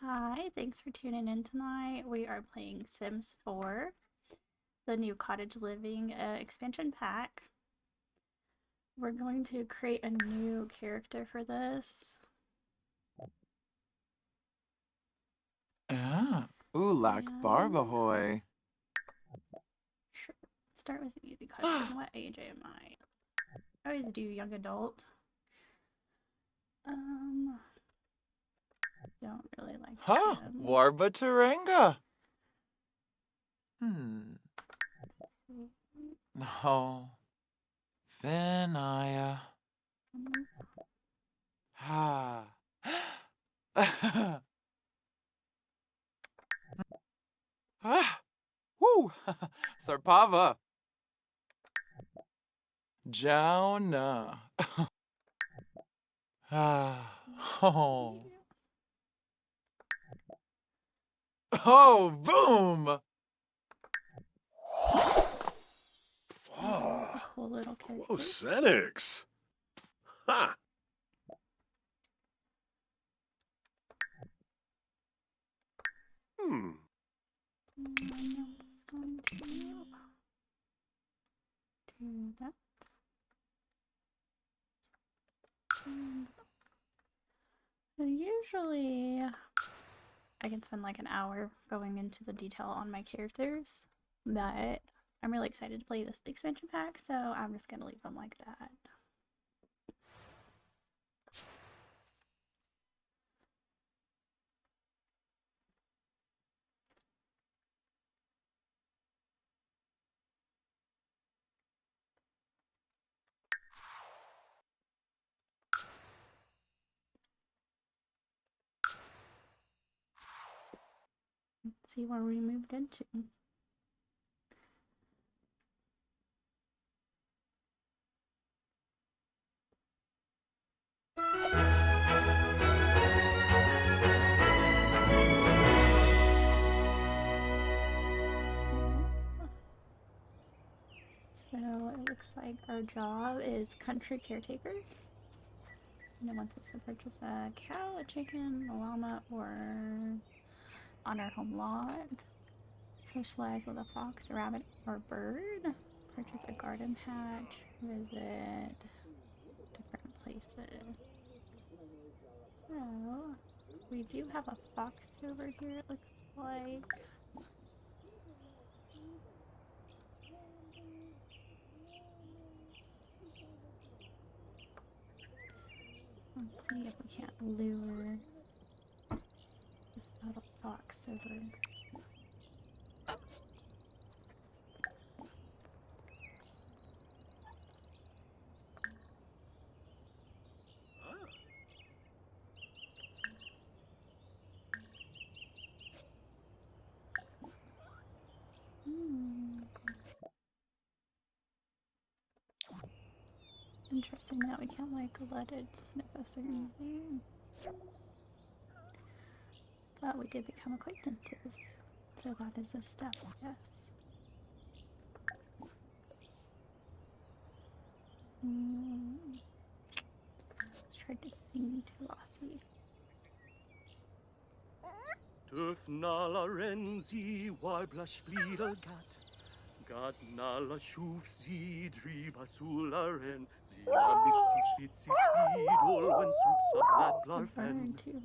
Hi, thanks for tuning in tonight. We are playing Sims 4, the new Cottage Living expansion pack. We're going to create a new character for this. Ah, Ulak And Barbahoy. sure, start with an easy question. What age am I? I always do young adult. Um, don't really like Huh, Jim. Warba Terenga. Hmm, no. Finaya. Ha. Ah, woo. Sarpava. Jauna. Ah, oh. Oh, boom. Oh, a Ah, cool little character. Closenics. Ha! Hmm. And I'm just going to do that. And usually I can spend like an hour going into the detail on my characters, but I'm really excited to play this expansion pack, so I'm just gonna leave them like that. Let's see where we moved into. So it looks like our job is country caretaker. And it wants us to purchase a cow, a chicken, a llama, or on our home lot. Socialize with a fox, a rabbit, or bird. Purchase a garden patch. Visit different places. So, we do have a fox over here, it looks like. Let's see if we can't lure this little fox over. Ah. Hmm. Interesting that we can't like let it sniff us or anything. But we did become acquaintances. So that is a step, yes. Let's try to sing to Lassie. Dürf nala renzi, warbla splidel gat. Gat nala schuf sie, driba sulla ren. Sie la mitzi spitzi spidol, when supsa blad It's a blar bird fen. too.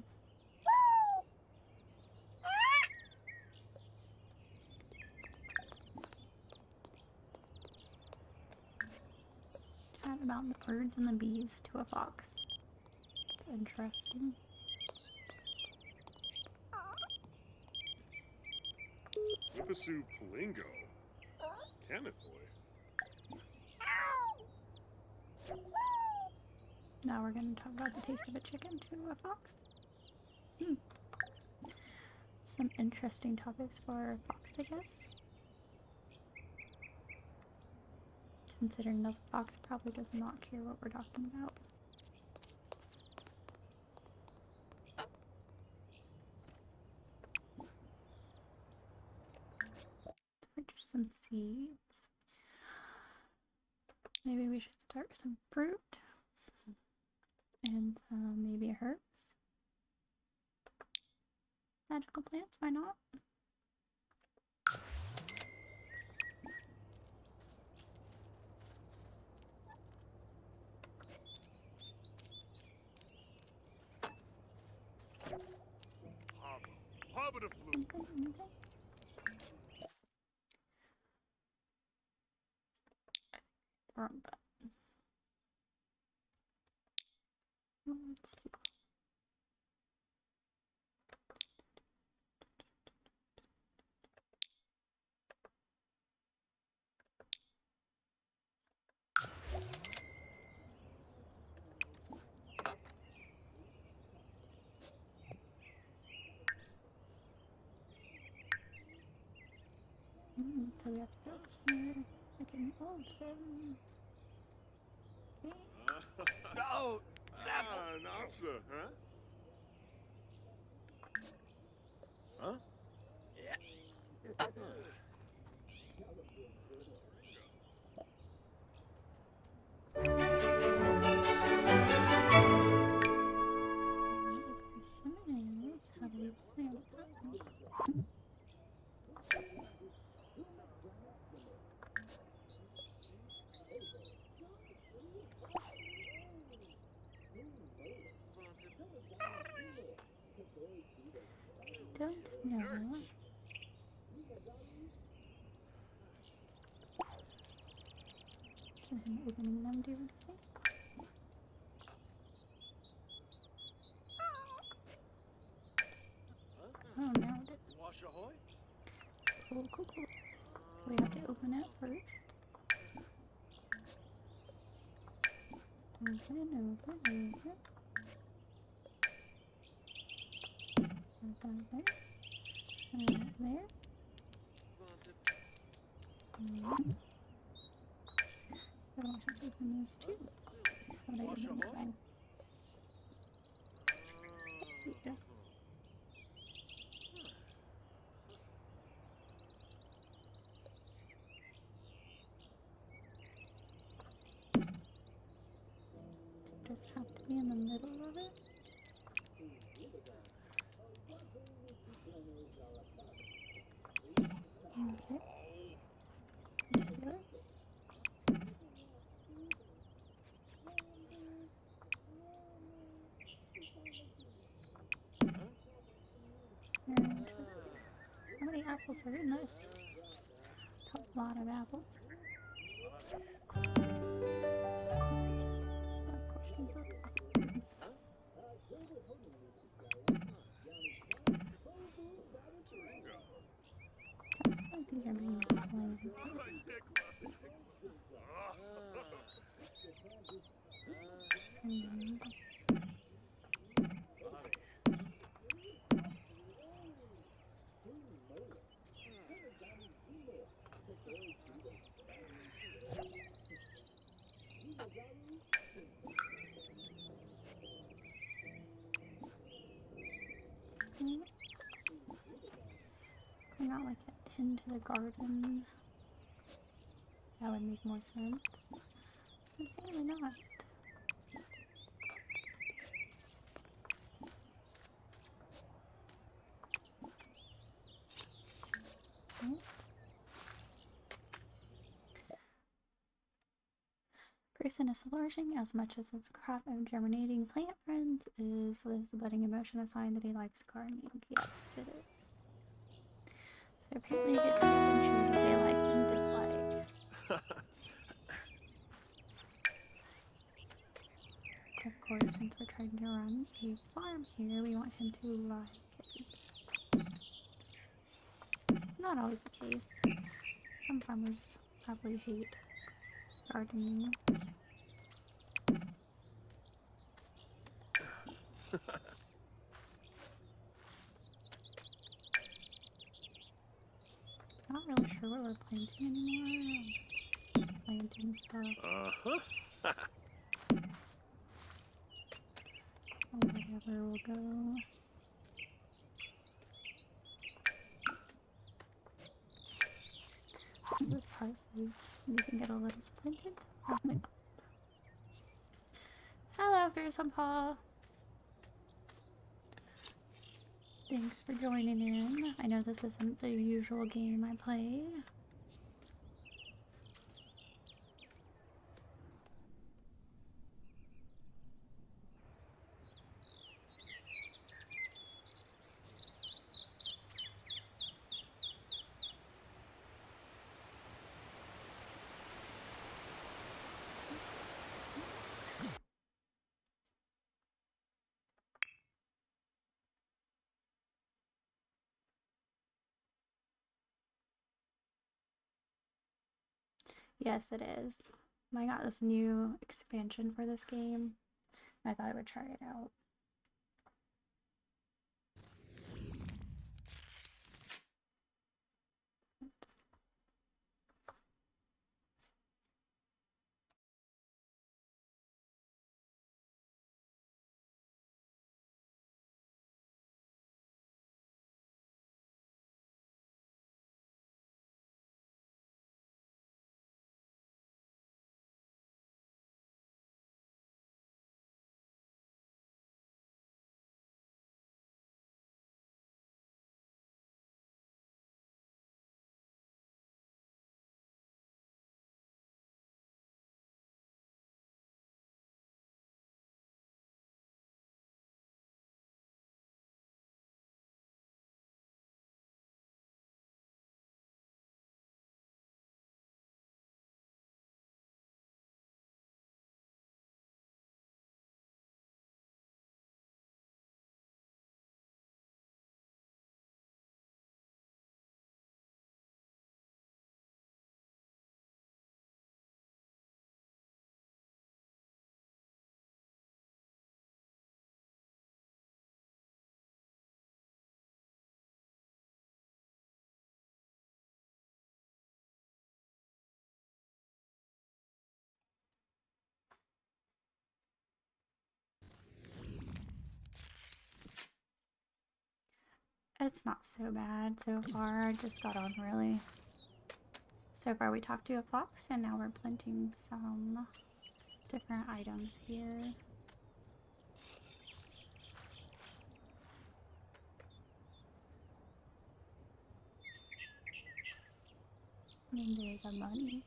Chat about the birds and the bees to a fox. It's interesting. Zipasu Plingo. Canithoy. Now we're going to talk about the taste of a chicken to a fox. Hmm. Some interesting topics for a fox, I guess. Considering the fox probably does not care what we're talking about. Purchase some seeds. Maybe we should start with some fruit and maybe herbs. magical plants, why not? Hobble the flu. Okay. Wrong button. Let's see. So we have to go here. Okay, oh, 7. 8. Oh, An officer, huh? Huh? How do we plant that? Don't know. Can him opening them do anything? Oh, now it is. wash ahoy? Cool. So we have to open it first. Open. Open there. And there. So I have to open those two. How would I open that one? Yeah. Just have to be in the middle of it. Okay. Here. How many apples are in this? It's a lot of apples. Of course, these are. I think these are being plain. Bring out like a tin to the garden. That would make more sense. Apparently not. Okay. Grayson is flourishing as much as his crop of germinating plant friends is with the budding emotion a sign that he likes gardening. Yes, it is. So apparently you get to pick and choose what they like and dislike. Of course, since we're trying to run a farm here, we want him to like it. Not always the case. Some farmers probably hate gardening. Not really sure what we're planting anymore. Just planting stuff. Or whatever will go. This is parsley. You can get a lettuce planted. Probably not. Hello, here's some paw. Thanks for joining in. I know this isn't the usual game I play. Yes, it is. I got this new expansion for this game. I thought I would try it out. It's not so bad so far. I just got on really. So far we talked to a fox and now we're planting some different items here. And there's a bunny.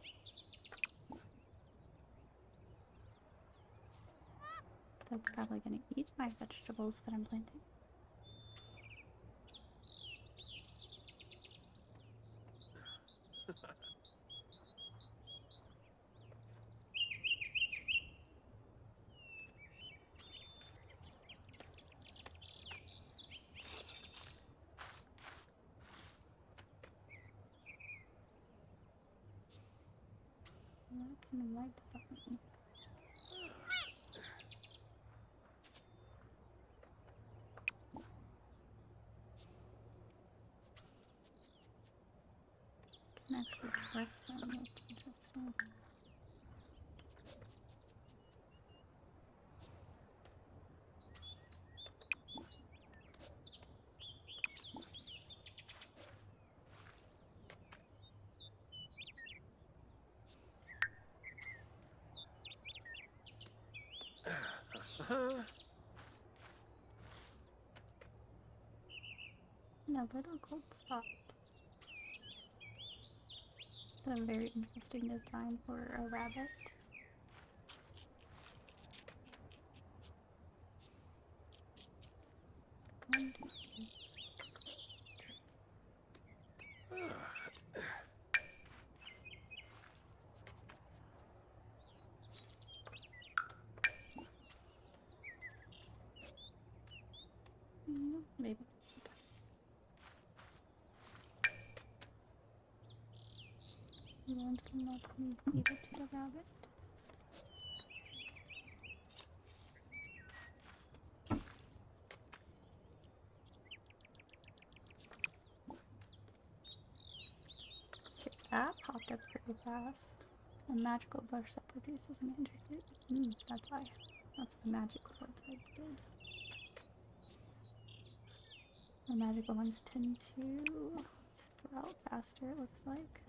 That's probably gonna eat my vegetables that I'm planting. I can light the button. Can actually press them. That's interesting. And a little gold spot. That's a very interesting design for a rabbit. And maybe. You won't come up and feed it to the rabbit. So that popped up pretty fast. A magical bush that produces magic fruit. That's why. That's the magic quartz I did. The magical ones tend to sprout faster, it looks like.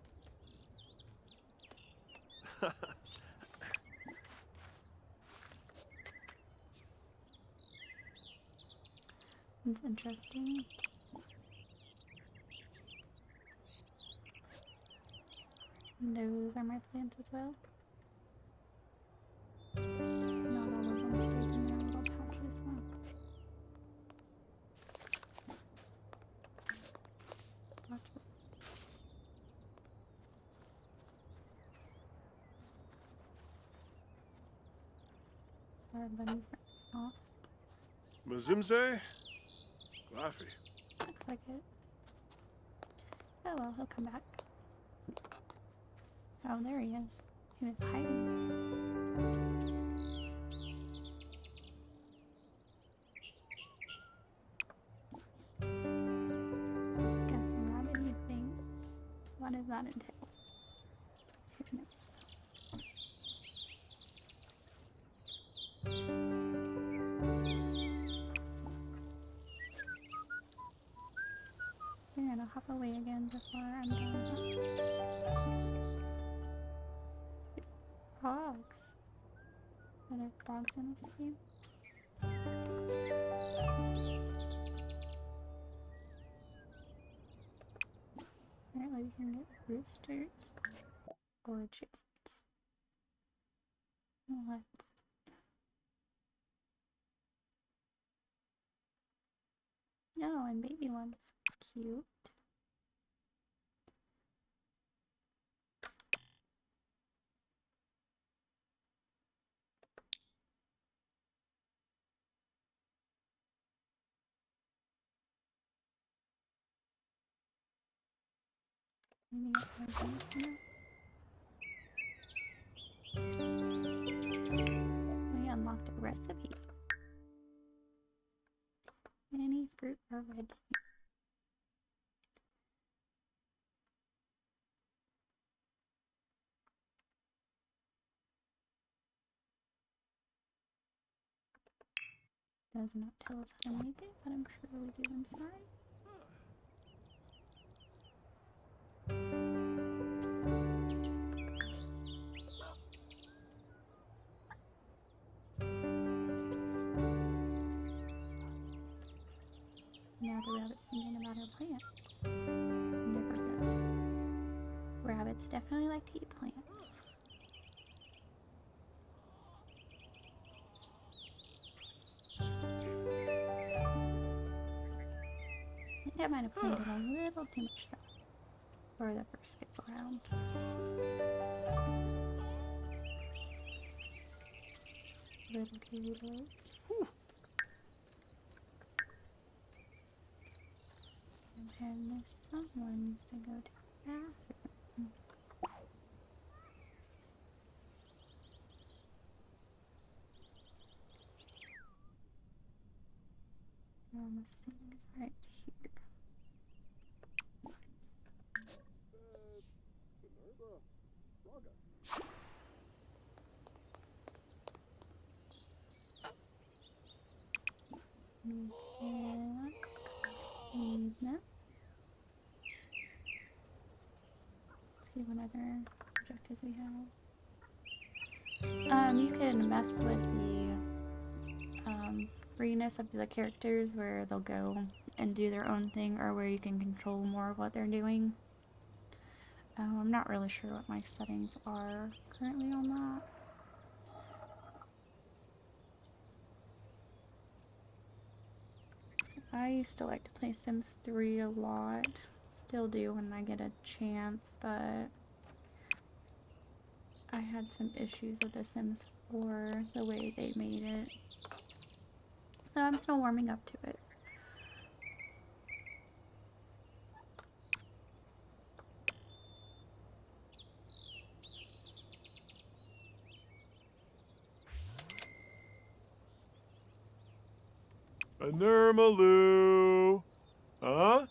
It's interesting. Those are my plants as well. Not all of them stayed in their little pouches though. Our bunny off. Mazimze? Glaffy. Looks like it. Oh well, he'll come back. Oh, there he is. He was hiding. Discuss rabbity things. What does that entail? Who knows? We're gonna hop away again before I'm done. Frogs. Are there frogs in this game? Apparently we can get roosters or chickens. Let's... Oh, and baby ones. Cute. Maybe get more things now. We unlocked a recipe. Any fruit or veggie. Does not tell us how to make it, but I'm sure we do inside. Now the rabbit's thinking about her plants. Never good. Rabbits definitely like to eat plants. I think I might have planted a little too much stuff for the first go around. Little too little. And someone needs to go to the bathroom. The sink is right here. These now. Let's see what other objectives we have. You can mess with the freeness of the characters where they'll go and do their own thing, or where you can control more of what they're doing. I'm not really sure what my settings are currently on that. I used to like to play Sims 3 a lot. Still do when I get a chance, but I had some issues with The Sims 4, the way they made it. So I'm still warming up to it. A Nurmaloo. Huh?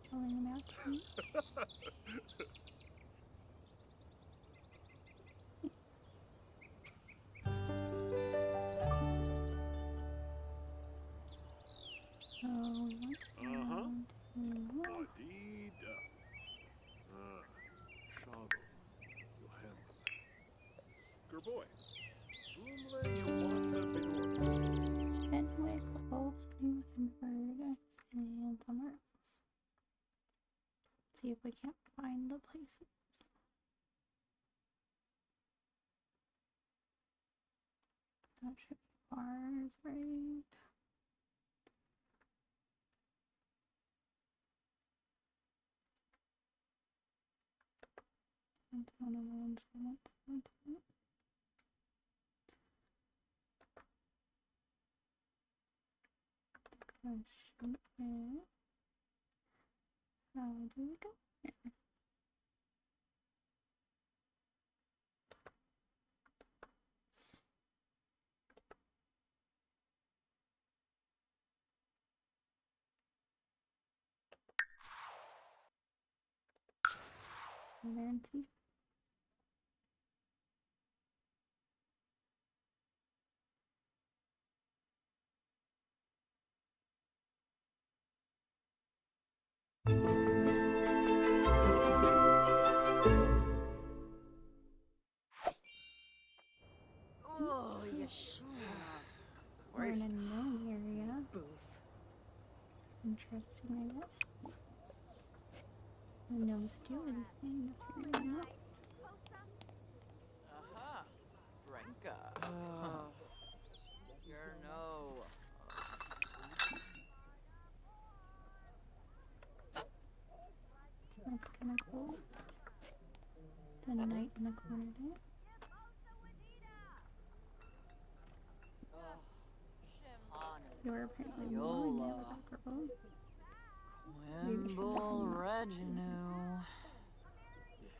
Telling them out to me. So we want to go down to... Wadida. Shago. Yohem. Gerboy. Boomlay, you want something or Fenwick, Wolf, New convert and somewhere else. See if we can't find the places. That should be ours, right? That's one of the ones I want to go to. Question is, how do we go there? Go there and see. Oh, Yeshua. We're in a known area. Boof. Interesting, I guess. The gnomes do anything if you're in that. Aha. Brenka. You're no. That's kind of cool. The knight in the corner there. You're apparently one there with that girl. Quimble Reginu.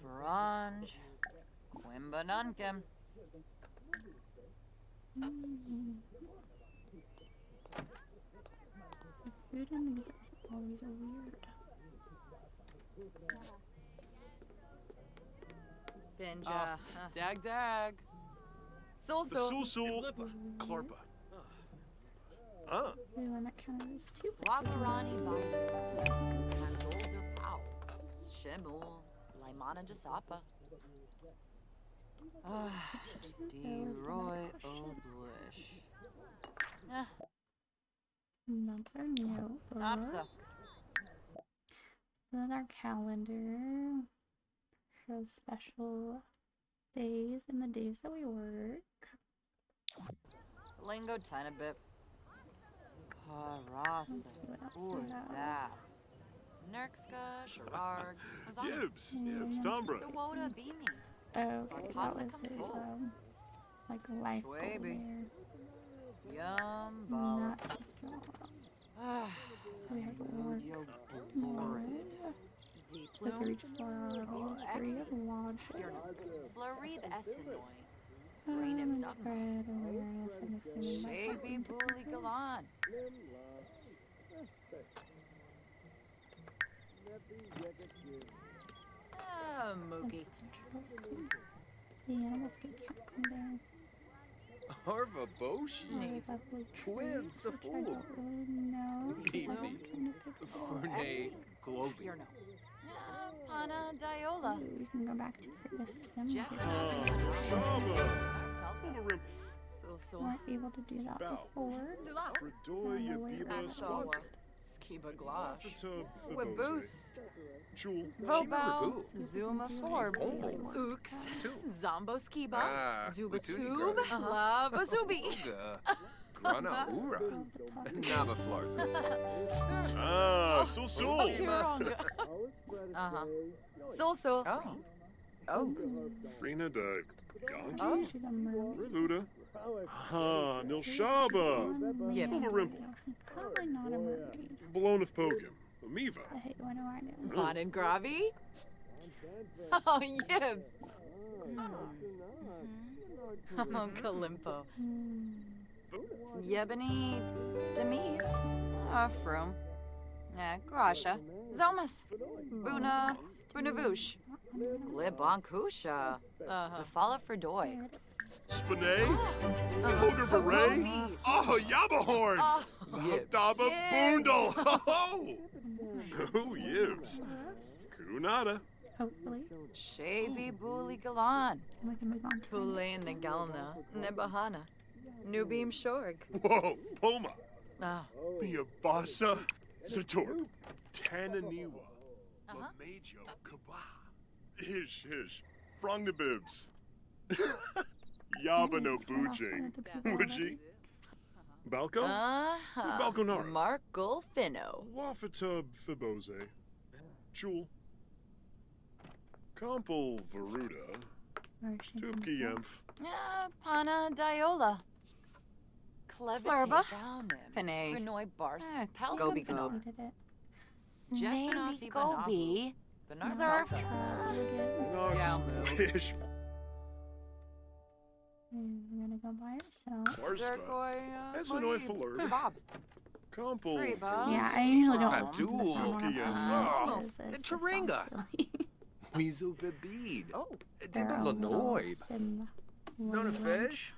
Franj. Quimbanunkim. The food in these are always weird. Binja. Dag dag. The Sulsul. Sulsul Clarpa. The one that counted as 2 Wabarani Bayu. Handolzer Pow. Shemul. Laimana Jasapa. D-Roy Oblish. And that's our notebook. Apsa. Then our calendar shows special days and the days that we work. Lingo Tenebit. Harasa. Let's see what else we have. Urzap. Nerkska. Shararg. Yibs, Tombra. Suwoda Beamy. Oh, okay, that was his, like, life goal Schwaby. there. Yum. And Bala. that's his job. So we have to work Yo hard Z to reach for level 3 of logic. Flurry the Essenoy. And spread awareness and assuming my Shaby Bully Galan. Mookie. The animals get kept from there. Arva Boshi. Really lovely Quib, trees, which I Safool. don't really know. Beep, I was beep. kind of picked up. Ferne Globy. You're no. Pana Diola. We can go back to Christmas Sim. Jeff. Shaba. Pelta. So. Weren't able to do that Bow. before. Fredoya Biba Squat. Skiba Glosh. Fatub Waboose. Jewel. Vobel. Boo. Zuma Forb. Oh. Ooks. Two. Zombo Skiba. Ah, Zuba Batuti Tube. Grudge. Lava Zubi. Uga. Grana Ura. Nava Flarza. Ah, Sulsul. Kiranga. Sul. Oh. Frina de Gonki. Oh. She's a mermaid. Revuda. Ah, Nilshaba. Yep. Overrimple. Probably not a mermaid. Balone of Pogum. Amiva. I hate when I know. Bon and Gravi. Oh, Yibs. Oh, Kalimpo. Yebony Demise. Froom. Grasha. Zomas. Bunavush. Glibonkusha. Befala Fredoy. Spinay. Hoger Beret. Oh, Yabahorn. Daba Boondle. Oh, Yibs. Kunada. Hopefully. Shaby Bully Galan. And we can move on to Bule Nagalna. Nebahana. Nubim Shorg. Whoa, Poma. Oh. Miabasa, Zator, Tananiwa, Lamajo, Kaba, Ish, Frong the Bibs, Yaba no It's going off Bujing, one of the people Would already. ye? Balco? Balconara. Marco Finno. Wafatub Fibose, Jewel, Compel Veruda, Or is she Tubki from Yemph, Pana Diola. Flurba. Clevete Panay. Renoy Bars. Gobi Gob. Hated it. Maybe Gobi. Zerf. Travel again. Nox, Ish, You're gonna go by yourself. Barspa, Esanoy Falur, Bob. Compel Freba. Yeah, I usually don't Fabdul. listen to the sound when I'm Oh, playing it, 'cause it and just sounds Taringa. silly. Weasel Babid. Oh. They're a little Illinois. sim- Nona language. fish?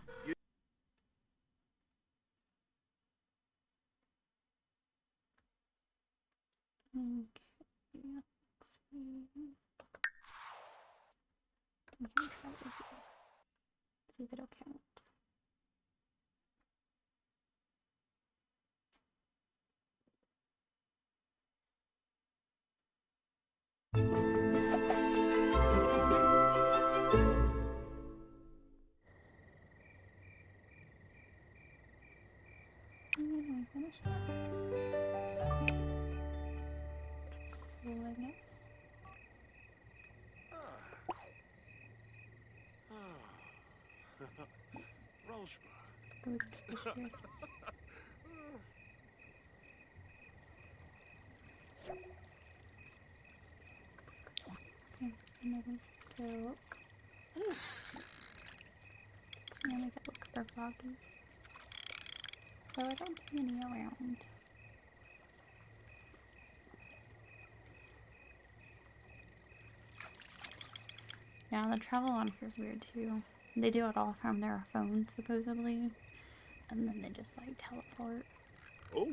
Okay, let's see. We can try it here. See if it'll count. And we finished that. Cool, I guess. Rolshba. Or we can fish here. Okay, another still. Ooh. Now we gotta look for froggies. Though I don't see any around. Yeah, the travel on here is weird too. They do it all from their phone, supposedly. And then they just like teleport. Oh.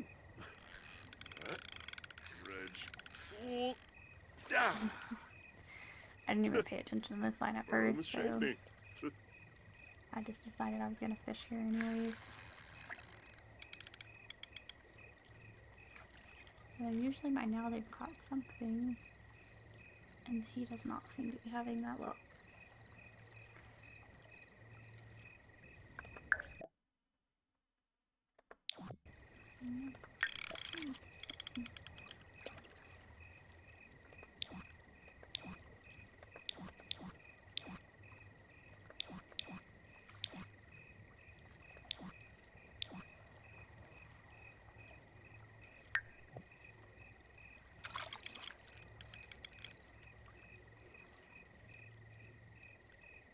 Reg. Oh. Ah. I didn't even pay attention to this line at Burn the first, so shade me. I just decided I was gonna fish here anyways. Usually by now they've caught something, and he does not seem to be having that luck.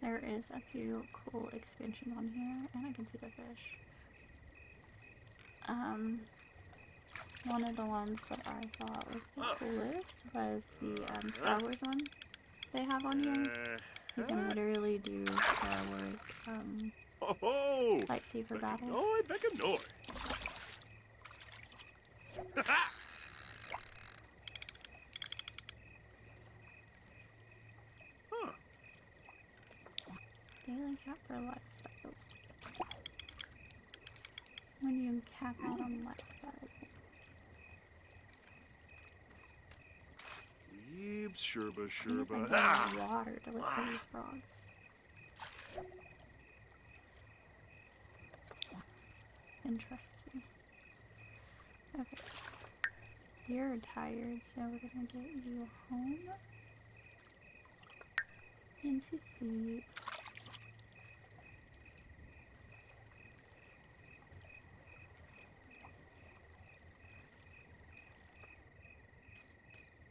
There is a few cool expansions on here, and I can see the fish. One of the ones that I thought was the coolest was the Star Wars one they have on here. You can literally do Star Wars Oh, lightsaber battles. oh, make a noise. Huh. Daily cap for lifestyle. When you cap out on lifestyle. Yeebs, Sherba, You have Sherba. to Ah! get water to look for these frogs. Interesting. Okay. You're tired, so we're gonna get you home. And to sleep.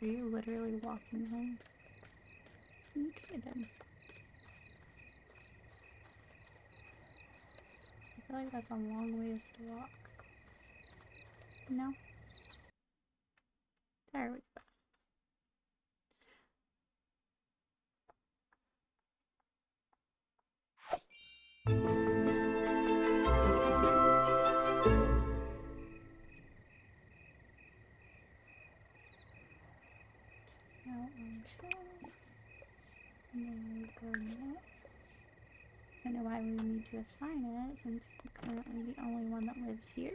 Are you literally walking home? Okay then. I feel like that's a long ways to walk. No? There we go. Now on pause. And then go next. I know why we need to assign it since you're currently the only one that lives here.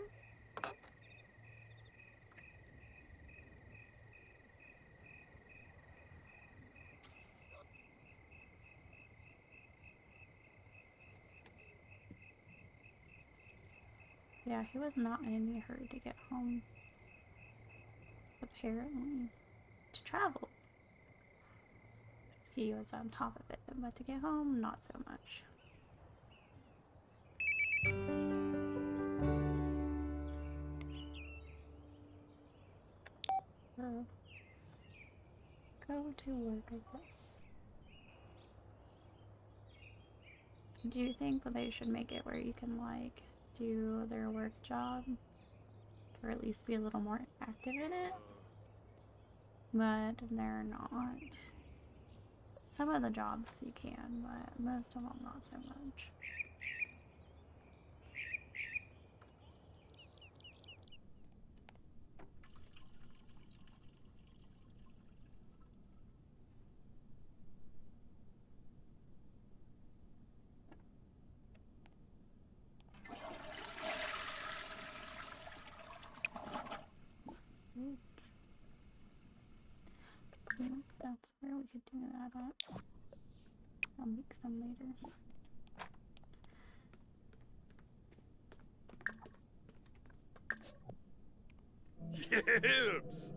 Yeah, he was not in any hurry to get home. Apparently. To travel. He was on top of it, but to get home, not so much. So, go to work, I guess. Do you think that they should make it where you can, like, do their work job? Or at least be a little more active in it? But they're not. Some of the jobs you can, but most of them not so much. That's where we could do that at. I'll make some later. Gibbs!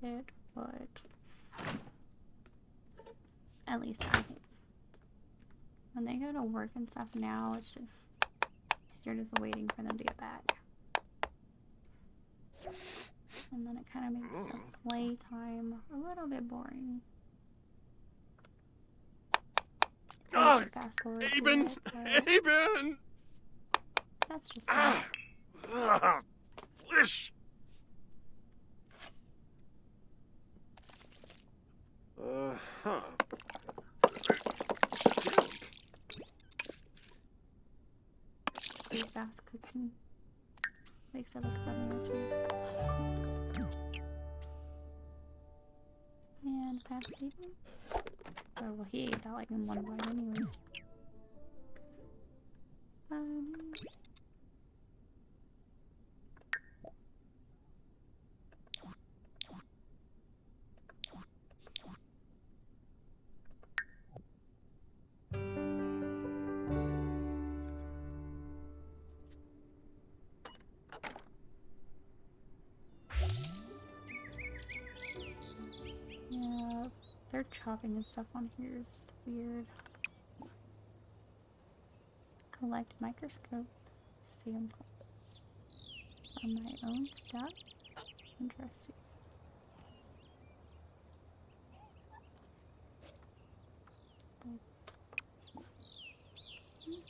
It would. At least I think. When they go to work and stuff now, it's just, you're just waiting for them to get back. And then it kind of makes the playtime a little bit boring. Ah, Fast forward to Aben! it, but Aben! that's just Ah! Ah! Flish! Huh. pretty fast cooking. Makes it look funnier too. And fast eating. Oh, well, he ate that like in one bite anyways. Yeah, their chopping and stuff on here is just weird. Collect microscope samples from my own stuff. Interesting.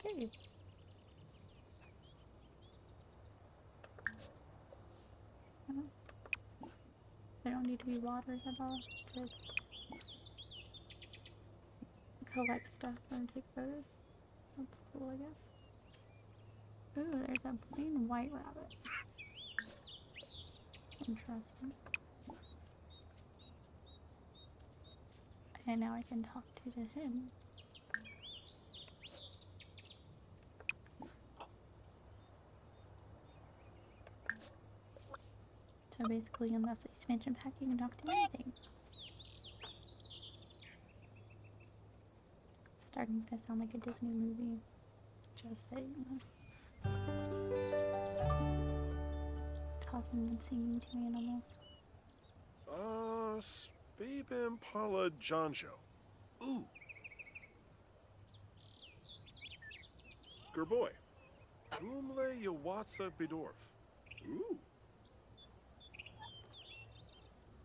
Okay. They don't need to be watered at all. Just collect stuff and take photos. That's cool, I guess. Ooh, there's a plain white rabbit. Interesting. And now I can talk to him. So basically, in this expansion pack, you can talk to anything. It's starting to sound like a Disney movie. Just saying. Talking and singing to animals. Spabe Impala Jonjo. Ooh. Gerboy. Boomle Yawatsa Bidorf. Ooh.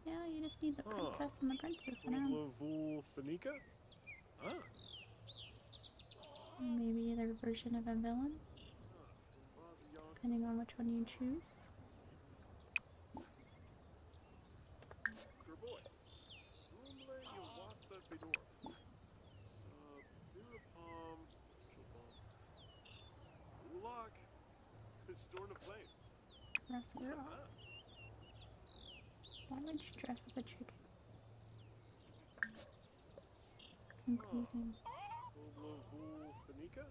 Yeah, you just need the princess and the princess around. Lavul Fanika? Ah. Maybe their version of a villain. Depending on which one you choose. Gerboy. Boomle Yawatsa Bidorf. Birapom. Ulak. Storn of Flame. Dress her up. Why would you dress up a chicken? Confusing. Lavul Fanika?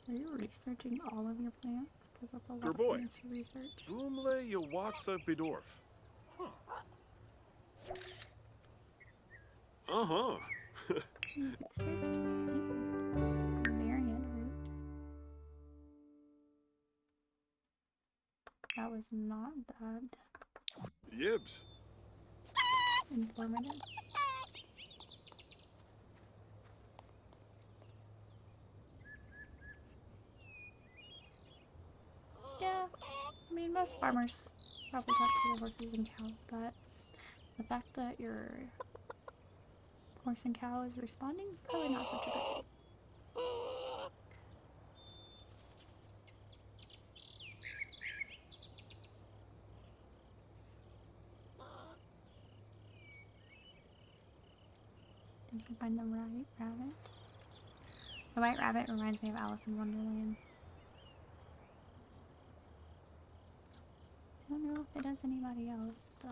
Are you researching all of your plants? Because that's a lot Gerboy. of plants to research. Boomle Yawatsa Bidorf. Uh-huh. Variant root. That was not that Yibs. informative. Yeah, I mean, most farmers probably talk to the horses and cows, but the fact that your horse and cow is responding, probably not such a good thing. Did you find the right rabbit? The white rabbit reminds me of Alice in Wonderland. Don't know if it does anybody else, but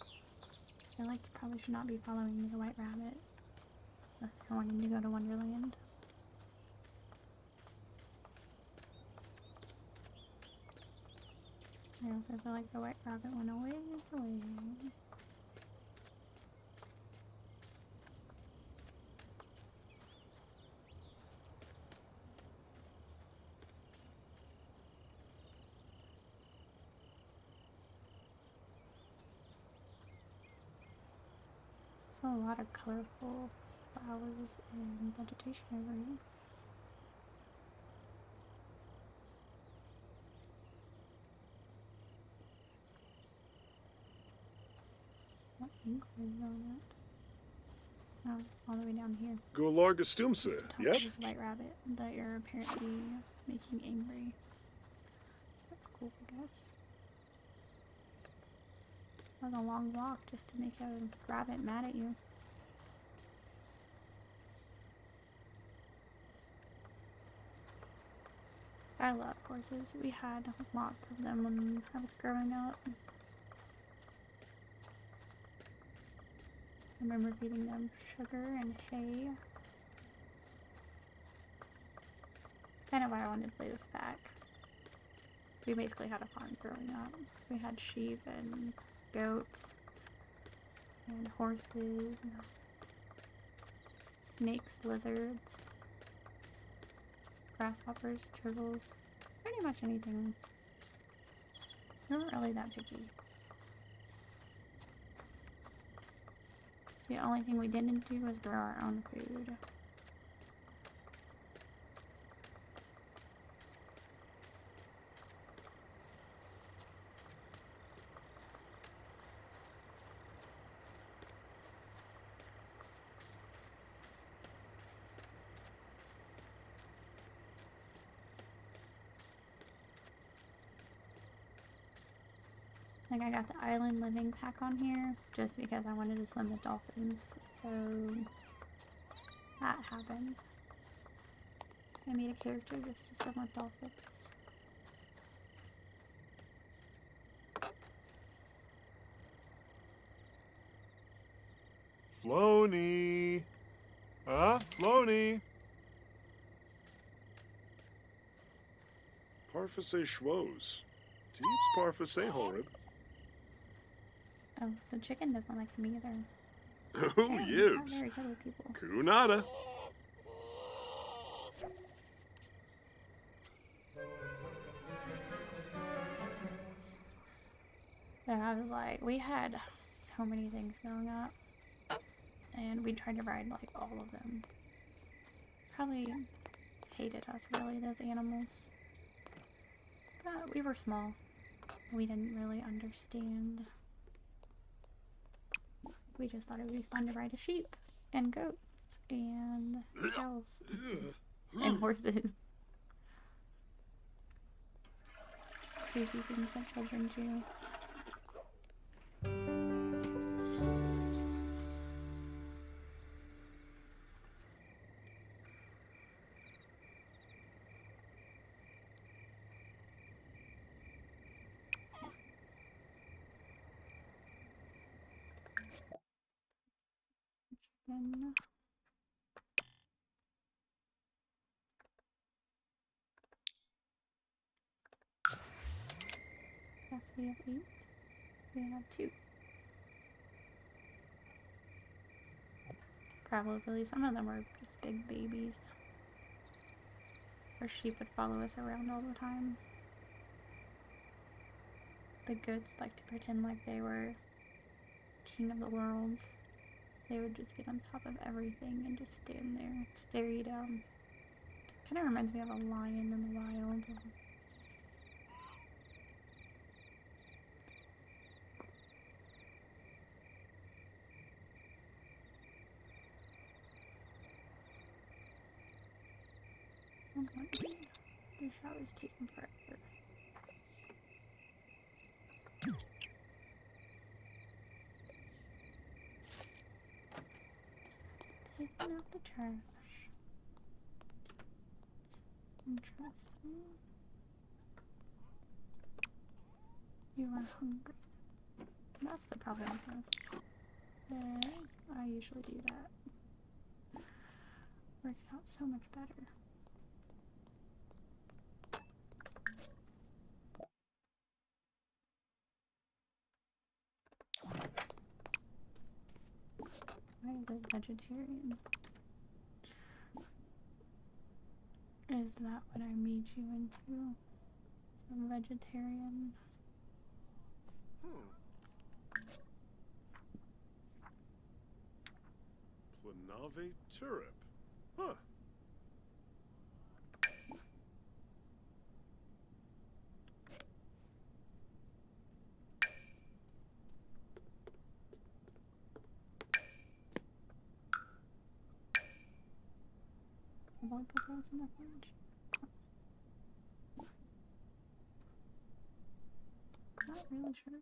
I feel like you probably should not be following the white rabbit unless you're wanting to go to Wonderland. I also feel like the white rabbit went away. So a lot of colorful flowers and vegetation over here. What ink was on it? Oh, all the way down here. Go largastumse, Just to talk yep? to this white rabbit that you're apparently making angry. That's cool, I guess. That was a long walk just to make a rabbit mad at you. I love horses. We had lots of them when I was growing up. I remember feeding them sugar and hay. Kind of why I wanted to play this back. We basically had a farm growing up. We had sheep and goats and horses and snakes, lizards, grasshoppers, turtles, pretty much anything. We weren't really that picky. The only thing we didn't do was grow our own food. Like I got the island living pack on here just because I wanted to swim with dolphins, so that happened. I made a character just to swim with dolphins. Floney. Huh? Floney. Parfait schwoes. Teeps parfait horrid. Oh, the chicken doesn't like me either. Oh, Yeah, he's not yibs. very good with people. Kunada. So I was like, we had so many things growing up, and we tried to ride like all of them. Probably hated us really, those animals. But we were small. We didn't really understand. We just thought it would be fun to ride a sheep and goats and cows and horses. Crazy things that children do. Chicken. Yes, we have 8. We have 2. Probably. Some of them were just big babies. Our sheep would follow us around all the time. The goats like to pretend like they were king of the world. They would just get on top of everything and just stand there, stare you down. Kind of reminds me of a lion in the wild. Oh god, the shower's taking forever. Taking out the trash. Interesting. You are hungry. That's the problem with this. I usually do that. Works out so much better. I live vegetarian. Is that what I made you into? Some vegetarian? Planave turip. Huh. Have I put those in the fridge? Not really sure.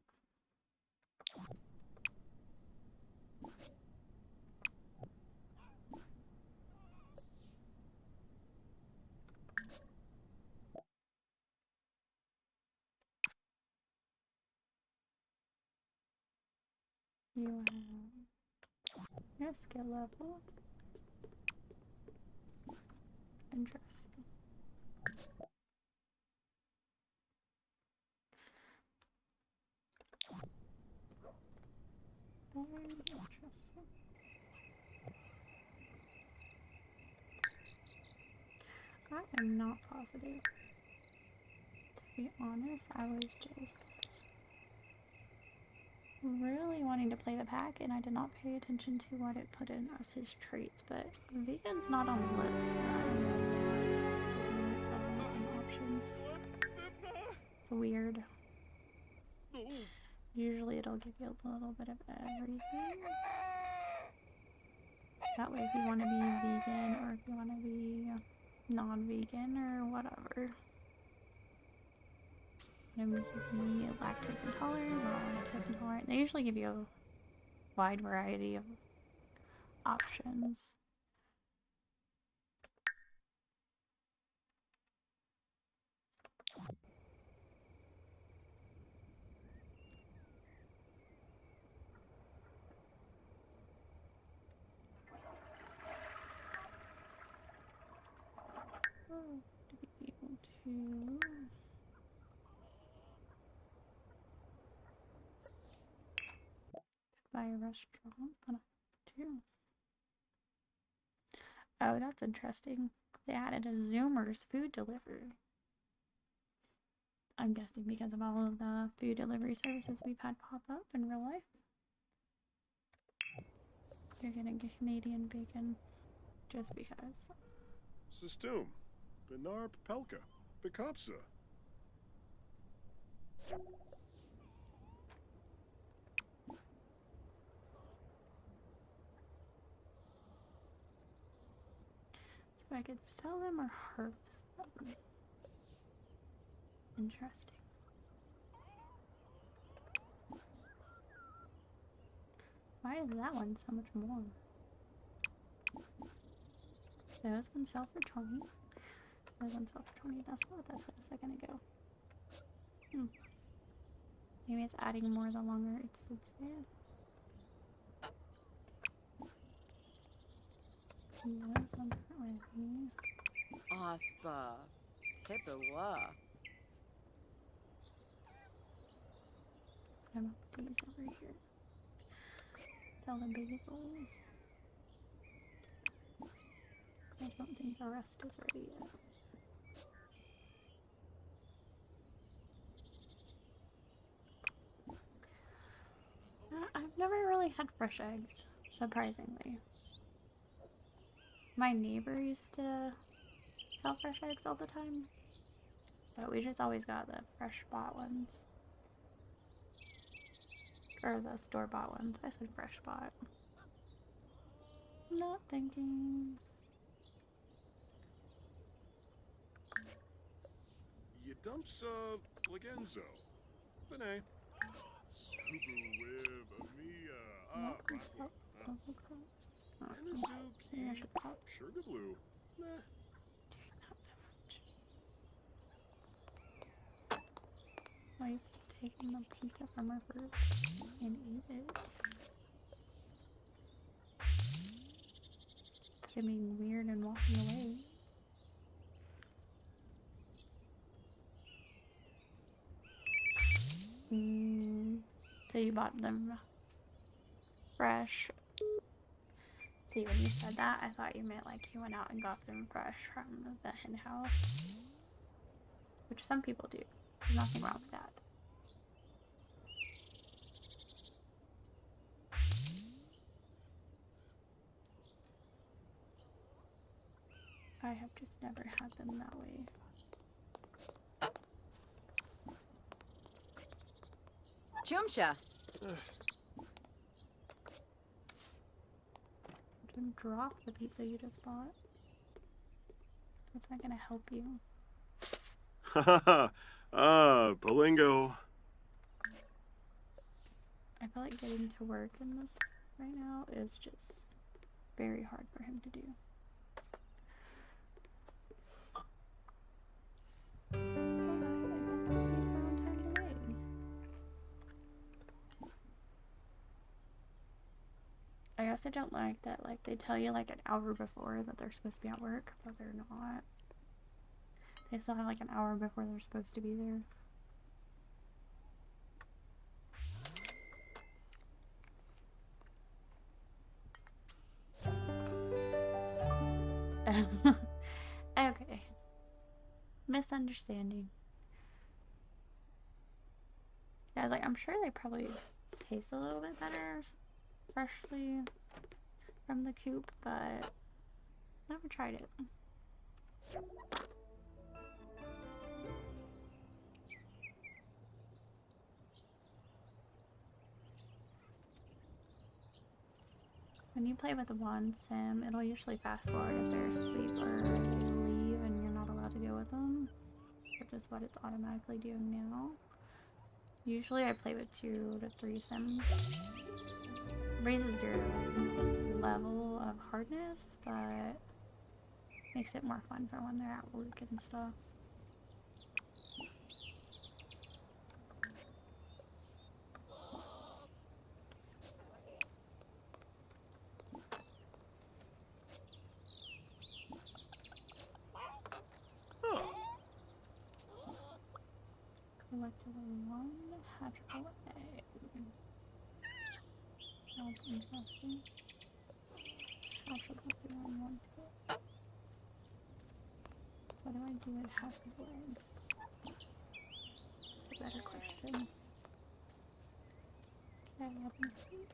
You have your skill level. Interesting. Very interesting. I am not positive. To be honest, I was just really wanting to play the pack and I did not pay attention to what it put in as his traits, but vegan's not on the list. I don't know why options. It's weird. Usually it'll give you a little bit of everything. That way if you want to be vegan or if you want to be non-vegan or whatever. And we can be lactose intolerant or lactose intolerant. They usually give you a wide variety of options. To be able to buy a restaurant, but too. Oh, that's interesting. They added a Zoomers food delivery. I'm guessing because of all of the food delivery services we've had pop up in real life. You're gonna get Canadian bacon just because. Sistum. Benar Pelka. Bekapsa. So I could sell them or harvest them. Interesting. Why is that one so much more? Those can sell for 20. Those ones sell for 20. That's not what that said a second ago. Maybe it's adding more the longer it sits there. Those ones aren't ready. Aspa. Pippewa. I'm gonna put these over here. Sell the bagels. don't think the rest is ready yet. I've never really had fresh eggs, surprisingly. My neighbor used to sell fresh eggs all the time, but we just always got the fresh bought ones. Or the store bought ones. I said fresh bought. Not thinking. You dumps, Legenzo. Bene. Super Mia. Bubble crops. Anazuki. Maybe I should stop Sugar Blue. Meh. doing that so much. Why are you taking the pizza from her first and eat it? Instead of being weird and walking away. So you bought them fresh. See, when you said that, I thought you meant like you went out and got them fresh from the hen house. Which some people do. There's nothing wrong with that. I have just never had them that way. Chumsha. Don't drop the pizza you just bought. That's not gonna help you. Haha. Palingo. I feel like getting to work in this right now is just very hard for him to do. But I guess we'll see her on time today. I also don't like that, like, they tell you like an hour before that they're supposed to be at work, but they're not. They still have like an hour before they're supposed to be there. Okay. Misunderstanding. Yeah, I was like, I'm sure they probably taste a little bit better freshly from the coop, but never tried it. When you play with the one sim, it'll usually fast forward if they're asleep or they leave and you're not allowed to go with them, which is what it's automatically doing now. Usually I play with 2 to 3 sims. Raises your level of hardness, but makes it more fun for when they're at work and stuff. Collected 1 hatchable egg. Sounds interesting. How should I do one to it? What do I do with hatchable eggs? That's a better question. Can I have them keep?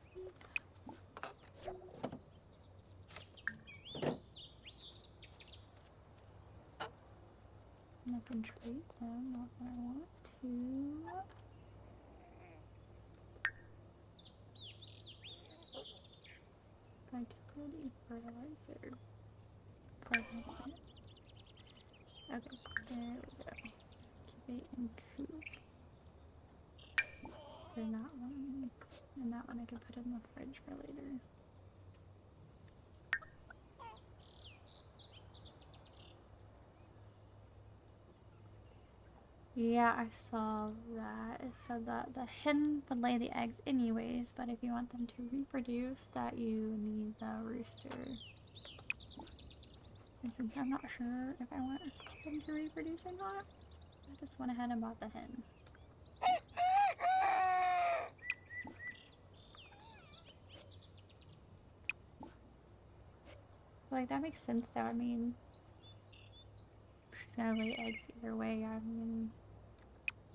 And I can trade them, not that I want to. Vitality fertilizer. Carbon plant. Okay, there we go. Incubate and coop. For that one. And that one I can put in the fridge for later. Yeah, I saw that. It said that the hen would lay the eggs anyways, but if you want them to reproduce, that you need the rooster. And since I'm not sure if I want them to reproduce or not, I just went ahead and bought the hen. Like, that makes sense though. I mean, she's gonna lay eggs either way. I mean,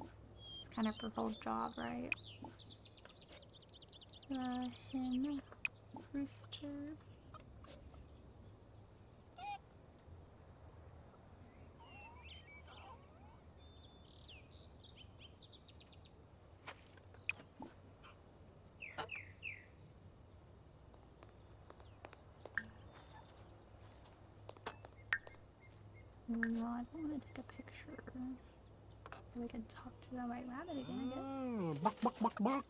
it's kind of her whole job, right? The hen rooster. No, I don't want to take a picture. We can talk to the white rabbit again, I guess. Buck, buck, buck, buck.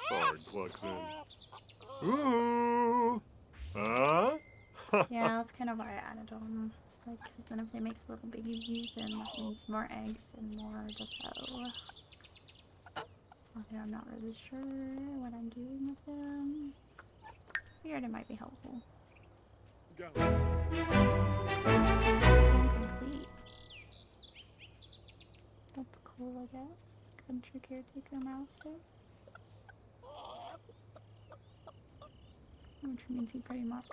Thard clucks in. Ooh. Huh? Yeah, that's kind of why I added them. It's like, because then if they make little babies, then that means more eggs and more so. Okay, I'm not really sure what I'm doing with them. Figured it might be helpful. Got Incomplete. That's cool, I guess. Country caretaker milestone. Which means he pretty much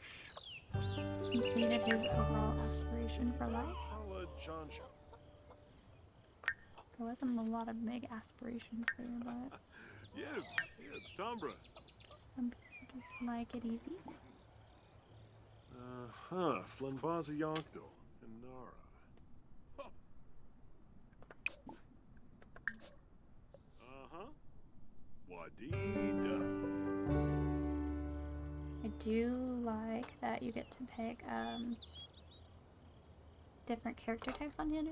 completed his overall aspiration for life. Holla, John Show. There wasn't a lot of big aspirations there, but Yibs, Tombra. some people just like it easy. Flanbaza Yonkdal and Nara. Wadida. I do like that you get to pick different character types on here.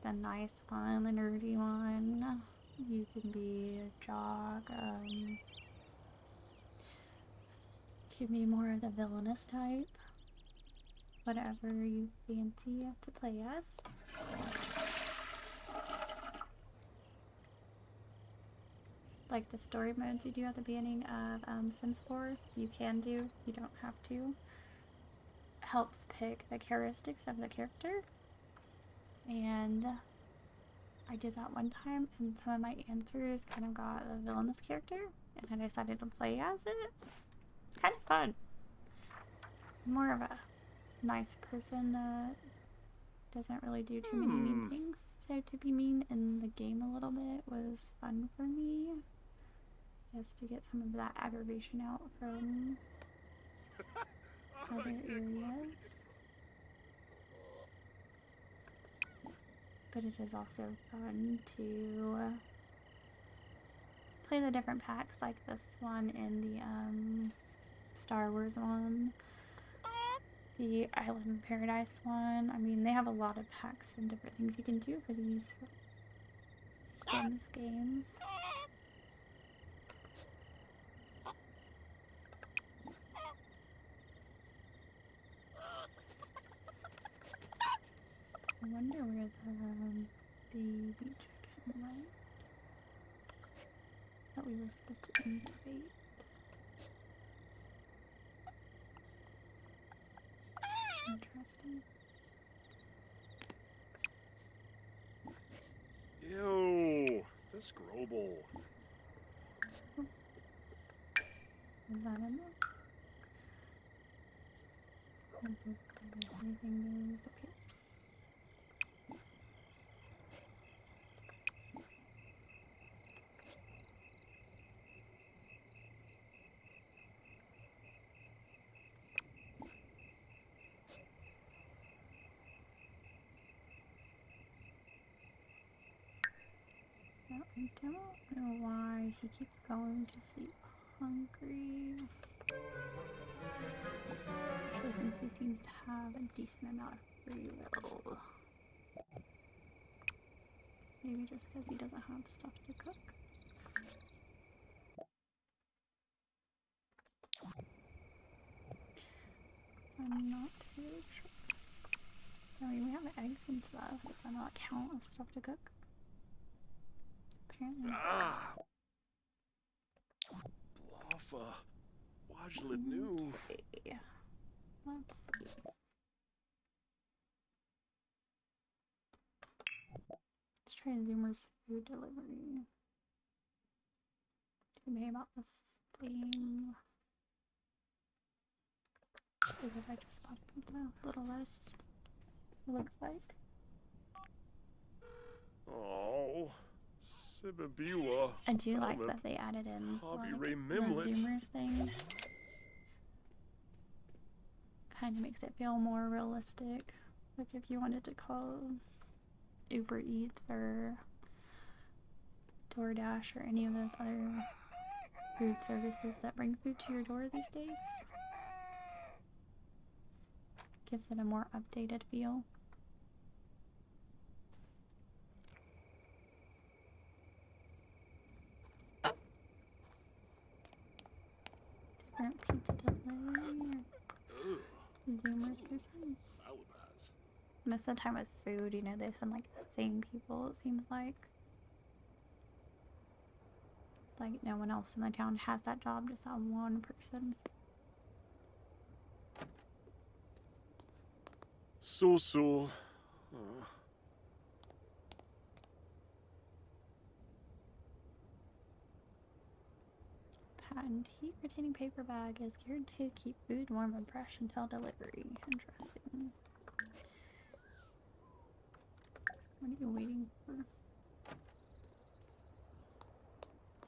The nice one, the nerdy one. You can be a jog. You can be more of the villainous type. Whatever you fancy to play as. Like the story modes you do at the beginning of Sims 4, you can do, you don't have to. Helps pick the characteristics of the character. And I did that one time, and some of my answers kind of got a villainous character, and I decided to play as it. It's kind of fun. I'm more of a nice person that doesn't really do too many mean things, so to be mean in the game a little bit was fun for me. Just to get some of that aggravation out from other areas. But it is also fun to play the different packs like this one and the Star Wars one. The Island Paradise one. I mean, they have a lot of packs and different things you can do for these Sims games. I wonder where the baby chicken went that we were supposed to incubate. Interesting. Ew, this Grobel. Is that in there? Anything goes. Okay. Now, I don't know why he keeps going to sleep hungry. Especially since he seems to have a decent amount of free will. Maybe just because he doesn't have stuff to cook. I'm not really sure. I mean, we have eggs and stuff. Does that not count as stuff to cook? Apparently. Blaffa. Wajlet new. Okay. Let's see. Let's try Zoomer's food delivery. Tell me about this thing. Is I just bought a pizza. A little less, it looks like. Oh, Sibabiwa. I do like that they added in Hobby like, Ray the Mimlet. zoomers thing. Kind of makes it feel more realistic. Like if you wanted to call Uber Eats or DoorDash or any of those other food services that bring food to your door these days. Gives it a more updated feel. Different pizza delivery or Zoomers person. Most of the time with food, you know, they send like the same people, it seems like. Like no one else in the town has that job, just that one person. Sul. Patent heat retaining paper bag is guaranteed to keep food warm and fresh until delivery. Interesting. What are you waiting for?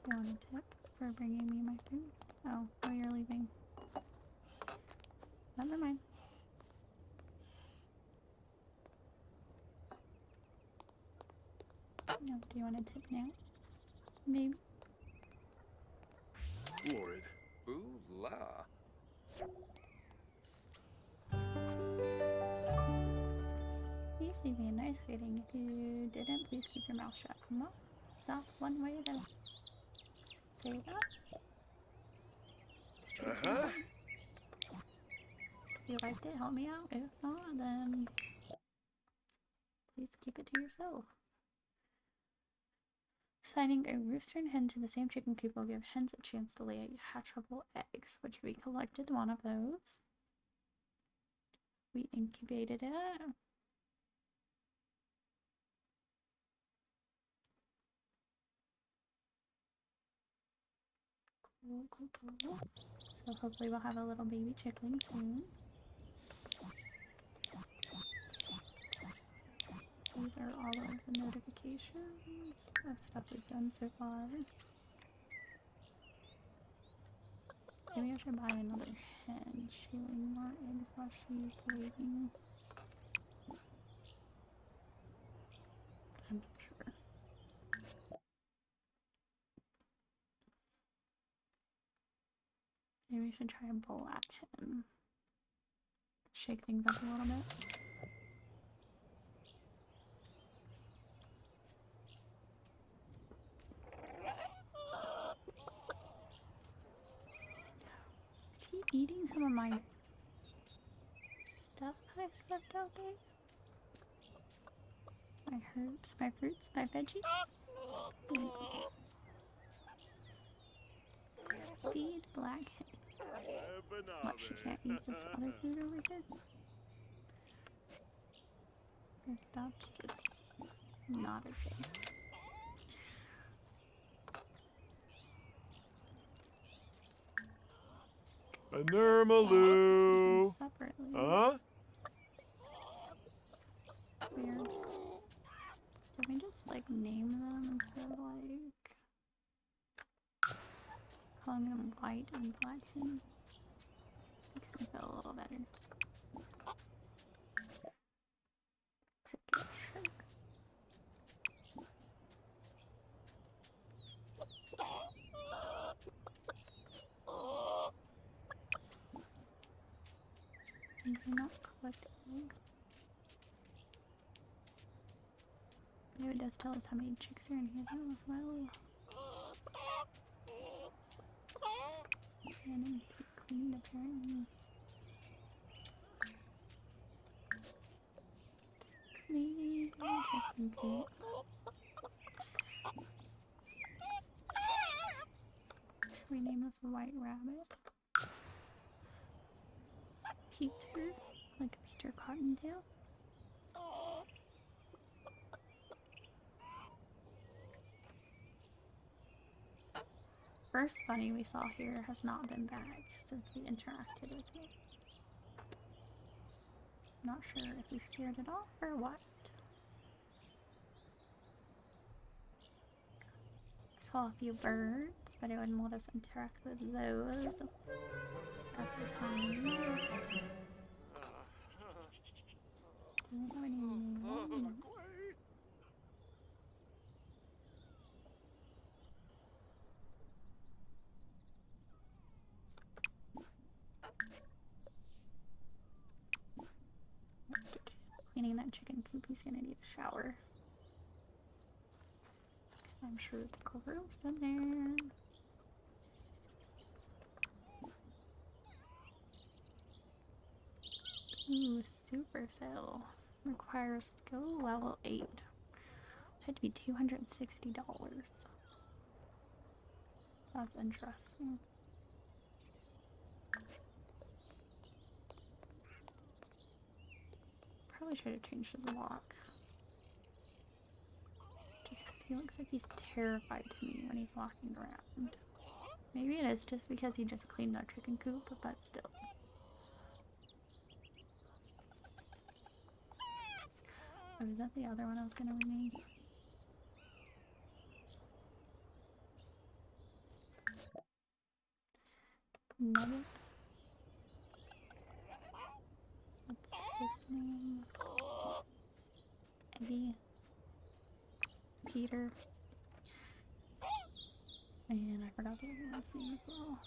Do you want a tip for bringing me my food? Oh, you're leaving. Never mind. No, do you want a tip now? Maybe. Lord. Ooh la. Easy being nice feeling. If you didn't, please keep your mouth shut. Well, that's one way to say that. Straight to the point. If you liked it, help me out. If not, then please keep it to yourself. Signing a rooster and hen to the same chicken coop will give hens a chance to lay hatchable eggs, which we collected one of those. We incubated it. Cool. So hopefully we'll have a little baby chickling soon. These are all of the notifications of stuff we've done so far. Maybe I should buy another hen. She laid more eggs while she's waiting. I'm not sure. Maybe we should try a black hen. Shake things up a little bit. Is he eating some of my stuff I left out there? My herbs, my fruits, my veggies? There he goes. Feed black hen. What, she can't eat this other food over here? Like, that's just not okay. A Nurmaloo. Separately. Huh? Weird. Can we just like name them instead of like calling them white and black hen? Makes me feel a little better. Cricket shark. And do not collect eggs. Yeah, it does tell us how many chicks are in here though as well. And it needs to be cleaned apparently. Clean chicken coop. Should we name this White Rabbit? Peter? Like Peter Cottontail? First bunny we saw here has not been back since we interacted with it. Not sure if we scared it off or what. Saw a few birds, but it wouldn't let us interact with those at the time. Do we have any mail? No. Cleaning that chicken coop, he's gonna need a shower. I'm sure it's gross in there. Ooh, supercell. Requires skill level 8. Had to be $260. That's interesting. Probably should have changed his walk. Just because he looks like he's terrified to me when he's walking around. Maybe it is just because he just cleaned our chicken coop, but still. Oh, is that the other one I was gonna rename? Nugget? What's his name? Eddie? Peter? And I forgot the other one's name as well.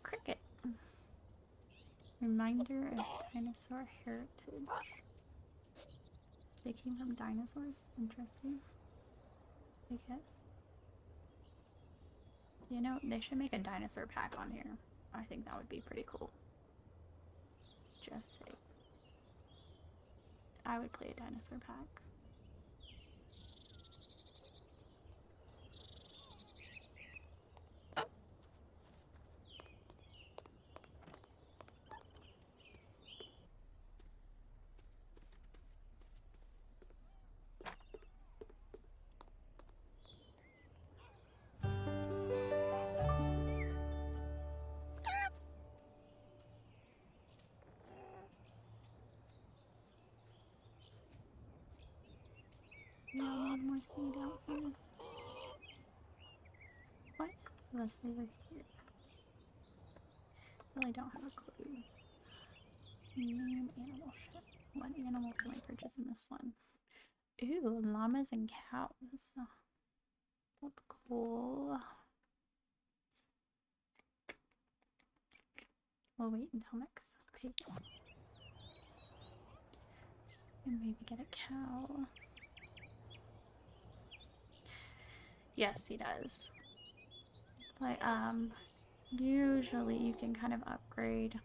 Cricket. Reminder of dinosaur heritage. They came from dinosaurs? Interesting. I guess. You know, they should make a dinosaur pack on here. I think that would be pretty cool. Just say. I would play a dinosaur pack. No one more feed out here. What's the rest over here? Really don't have a clue. Name animal ship. What animals can I purchase in this one? Ooh, llamas and cows. That's cool. We'll wait until next page. And maybe get a cow. Yes, he does. It's like, usually you can kind of upgrade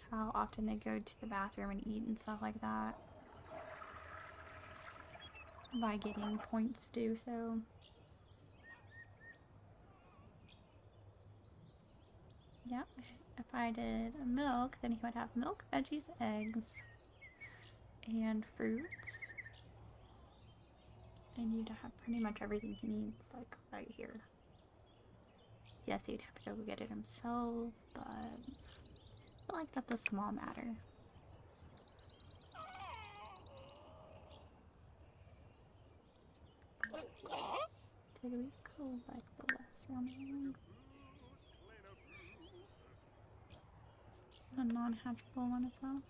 how often they go to the bathroom and eat and stuff like that by getting points to do so. Yeah, if I did milk, then he would have milk, veggies, eggs, and fruits. And you'd have pretty much everything he needs, like, right here. Yes, he'd have to go get it himself, but I feel like that's a small matter. Did we collect the last round? A non-hatchable one as well.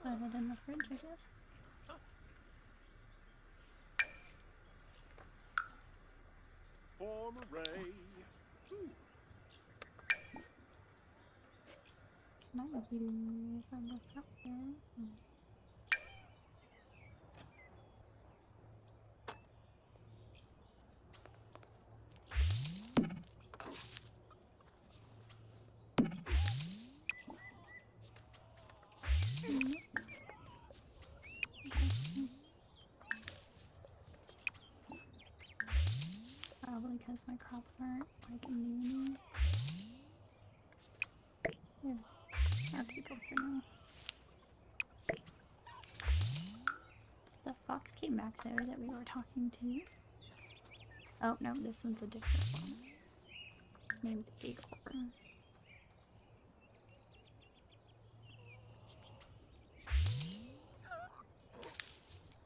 Put it in the fridge, I guess. Can I use this up here? Probably because my crops aren't like new. Yeah, our people for now. The fox came back there that we were talking to. Oh no, this one's a different one. His name's Igor.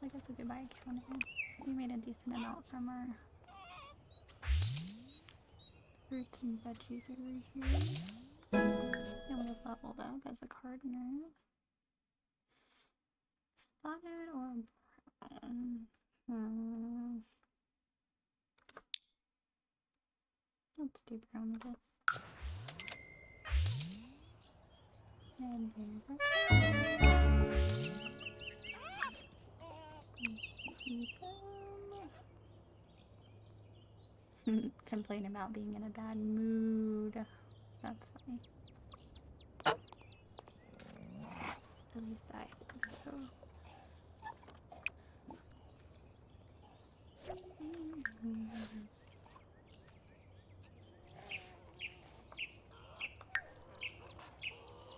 I guess we could buy a cow now. We made a decent amount from our fruits and veggies over here. And we've leveled up as a gardener. Spotted or brown? Let's do brown with this. And there's our cow. Feed them. Complain about being in a bad mood. That's funny. At least I think so.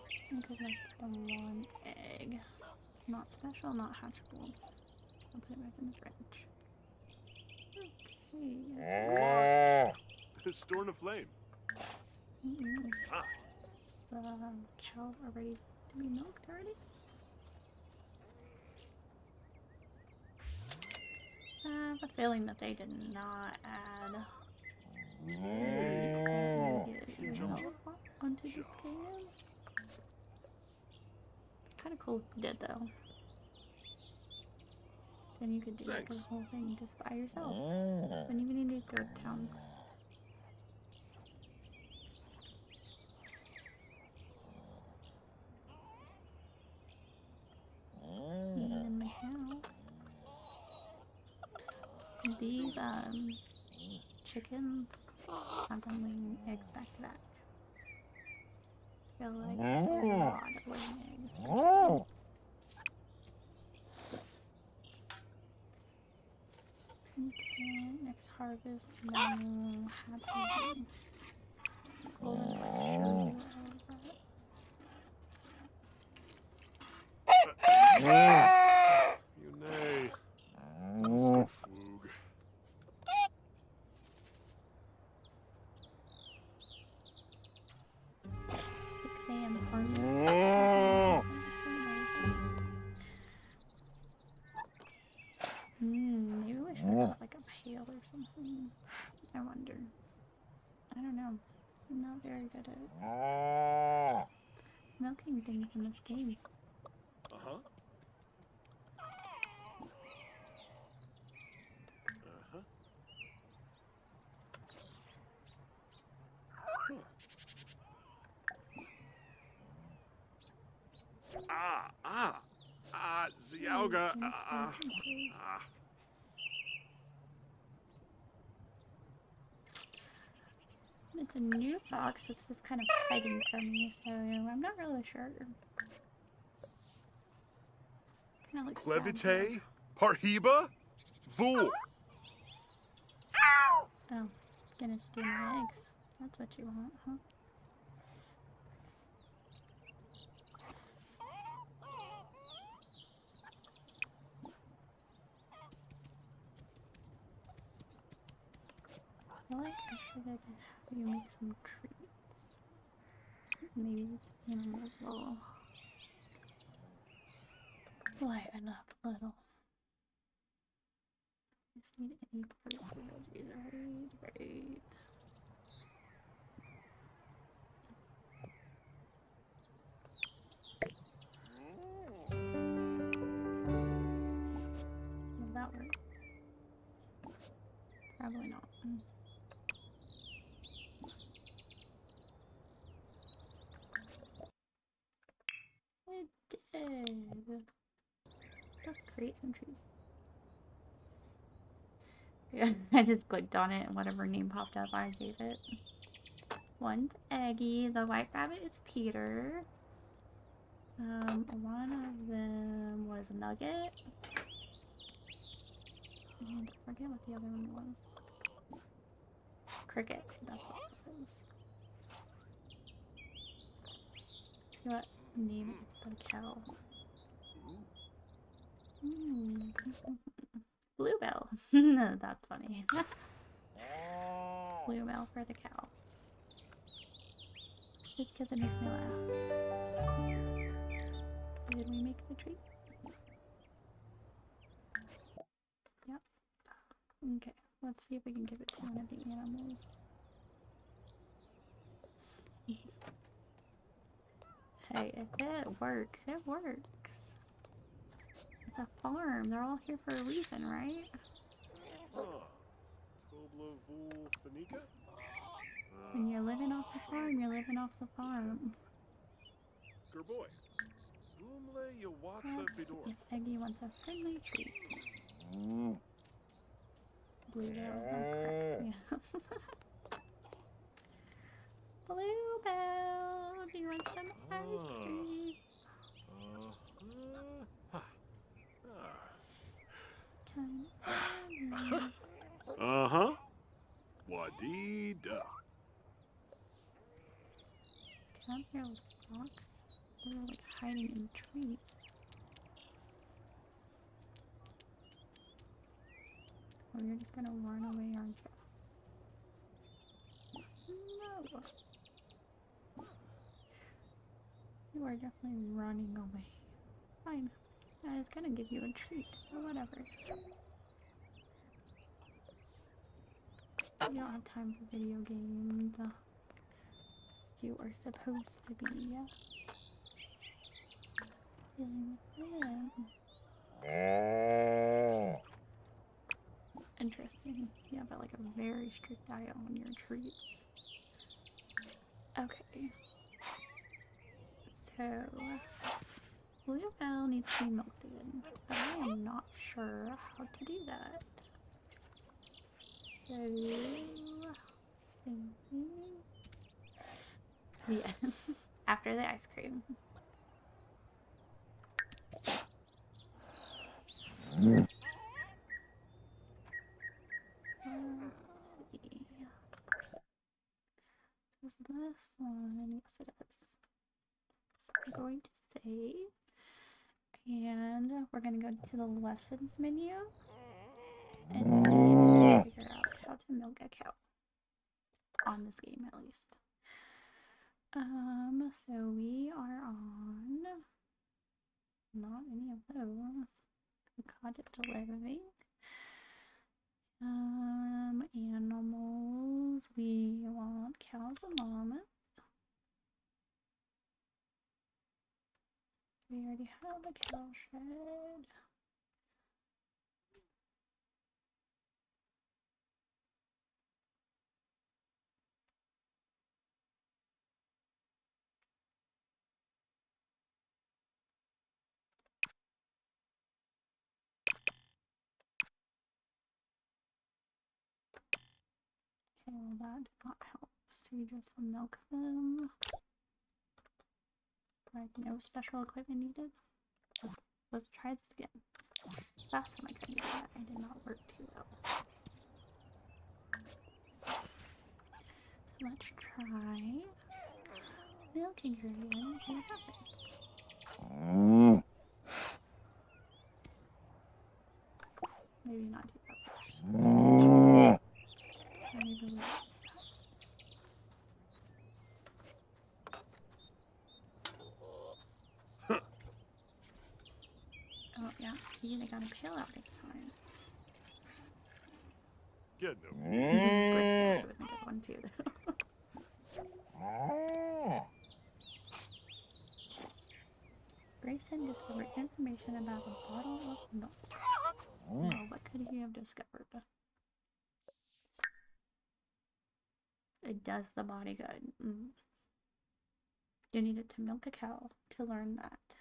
I think I'd like the one egg. Not special, not hatchable. I'll put it back in the fridge. Okay. Storm a flame. The cow are ready to be milked already? I have a feeling that they did not add onto this game. Kind of cool if you did though. Then you could do like a whole thing just by yourself. Wouldn't even need to go to town. And then the cow. These chickens have been laying eggs back to back. I feel like there's a lot of laying eggs for chickens. Content, next harvest, no happy. Golden Light shows you all of that. You nay. Mr. Flug. 6 a.m. harvest. Maybe we should have like a pail or something. I wonder. I don't know. I'm not very good at milking things in this game. Uh-huh. Ziauga. It's a new fox that's just kind of hiding from me, so I'm not really sure. Kind of looks sad. Clevite? Parhiba? Vul. Oh, gonna steal my eggs. That's what you want, huh? I feel like I should have you make some treats. Maybe these animals will liven up a little. Just need any fruits or veggies, right? Will that work? Probably not. It did. Let's create some trees. Yeah, I just clicked on it and whatever name popped up, I gave it. One's Aggie. The white rabbit is Peter. One of them was Nugget. And I forget what the other one was. Cricket. That's what it was. See what name it gives the cow. Bluebell. That's funny. Bluebell for the cow. Just because it makes me laugh. Did we make the tree? Yep. Okay, let's see if we can give it to one of the animals. Hey, if it works, it works. It's a farm. They're all here for a reason, right? Tobla Vul Fanika? When you're living off the farm, you're living off the farm. Gerboy. Boomle Yawatsa Let's see Bidor. if Peggy wants a friendly treat. Bluebell, that cracks me up. Bluebell, do you want some ice cream? Uh-huh. Wadida. Come here, fox. They're like hiding in trees. Or you're just gonna run away, aren't you? No. You are definitely running away. Fine. I was gonna give you a treat, or whatever. You don't have time for video games. You are supposed to be dealing with them. Interesting. Yeah, but like a very strict diet on your treats. Okay. So, Bluebell needs to be milked again, but I am not sure how to do that. So, yeah, after the ice cream. Let's see. Does this one? Yes, it does. So I'm going to save, and we're going to go to the lessons menu and see if we can figure out how to milk a cow. On this game, at least. So we are on not any of those. The Cottage Living. Animals. We want cows and llamas. We already have a cow shed. Okay, well that did not help. So we just milk them. Like no special equipment needed. Let's try this again. Last time I tried to do that, it did not work too well. So let's try milking her again and see what happens. Maybe not do that much. Maybe oh yeah, see, they got a pail out this time. Get no. Grayson would have been a good one too. Grayson discovered information about a bottle of milk. Well, what could he have discovered? It does the body good. You needed to milk a cow to learn that.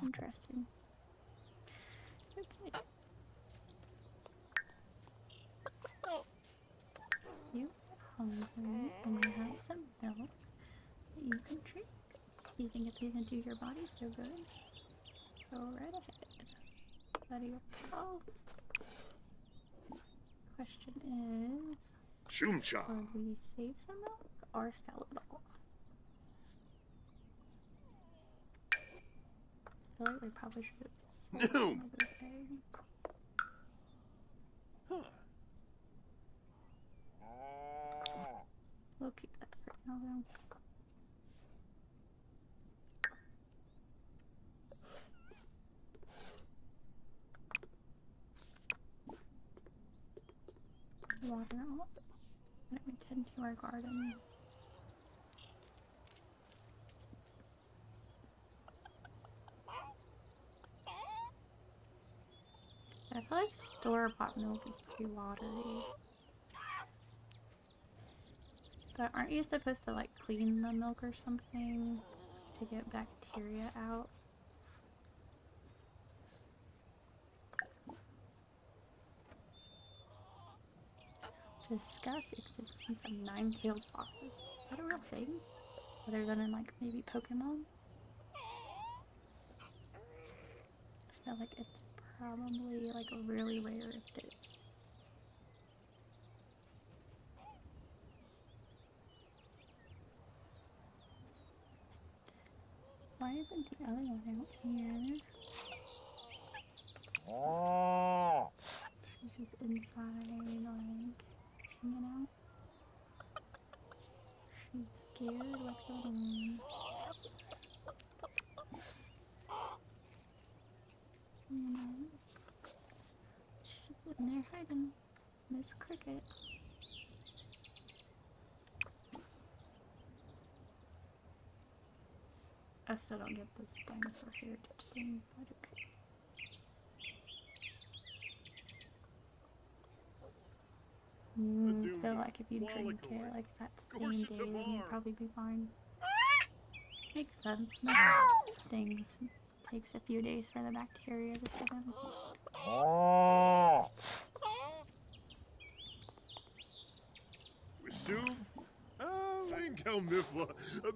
Interesting. Okay. You are hungry and you have some milk that you can drink. You think it's gonna do your body so good? Go right ahead. Buddy your cow. Question is, Shumcha. will we save some milk or sell it all? I feel like we probably should have sold some of those eggs. Huh. We'll keep that for now, though. Water out. Let me tend to our garden. I feel like store-bought milk is pretty watery. But aren't you supposed to like clean the milk or something to get bacteria out? Discuss existence of nine-tailed foxes. Is that a real thing? Other than in like maybe Pokemon? I feel like it's probably like really rare if it is. Why isn't the other one out here? She's just inside, like, hanging out. She's scared. What's going on? She's sitting there hiding. Miss Cricket. I still don't get this dinosaur heritage thing, but okay. So like if you drink it like that same day, then you'd probably be fine. Makes sense. Most things takes a few days for the bacteria to set in. Wisum? Ein kaum Mifwa.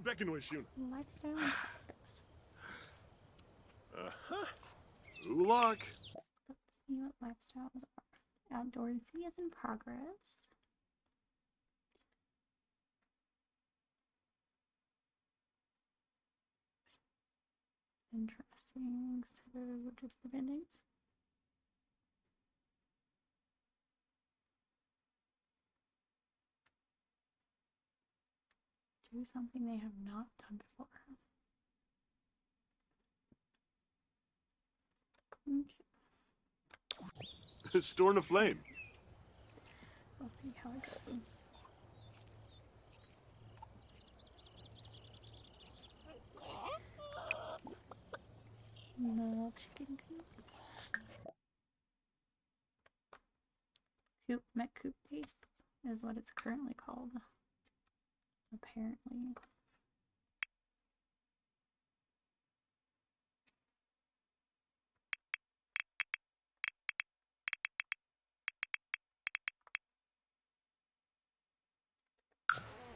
Beckenwishun. Lifestyle in progress. Ulak. Let's see what lifestyles are. Outdoorsy is in progress. Interesting. So just the bendings. Do something they have not done before. Okay. Storn a flame. We'll see how it goes. No chicken coop. Coop McCoop base is what it's currently called. Apparently.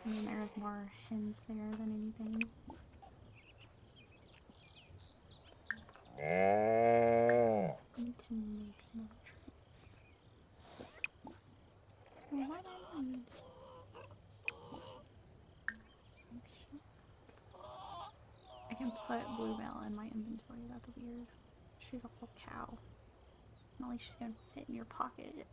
I mean, there's more hens there than anything. We can make another tree. Well, what I need? I can put Bluebell in my inventory. That's weird. She's a whole cow. Not like she's gonna fit in your pocket.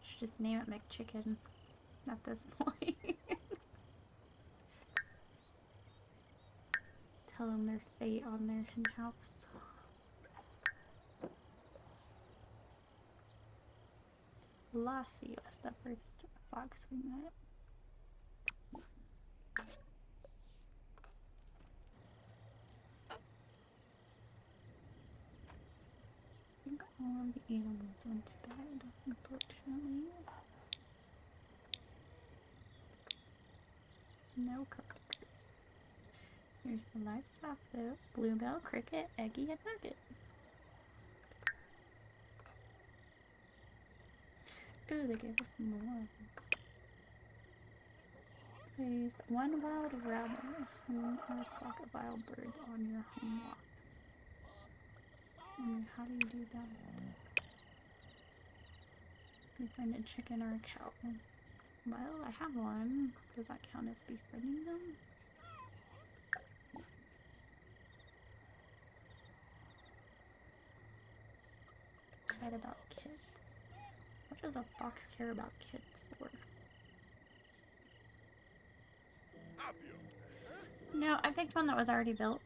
Should just name it McChicken at this point. Tell them their fate on their hen house. Lassie was the first fox we met. I think all of the animals went to bed, unfortunately. No cockroaches. Here's the livestock though. Bluebell, Cricket, Eggy, and Nugget. Ooh, they gave us more. Placed one wild rabbit and a flock of wild birds on your home lot. How do you do that? You find a chicken or a cow. Well, I have one. Does that count as befriending them? excited about kids. What does a fox care about kids for? No, I picked one that was already built.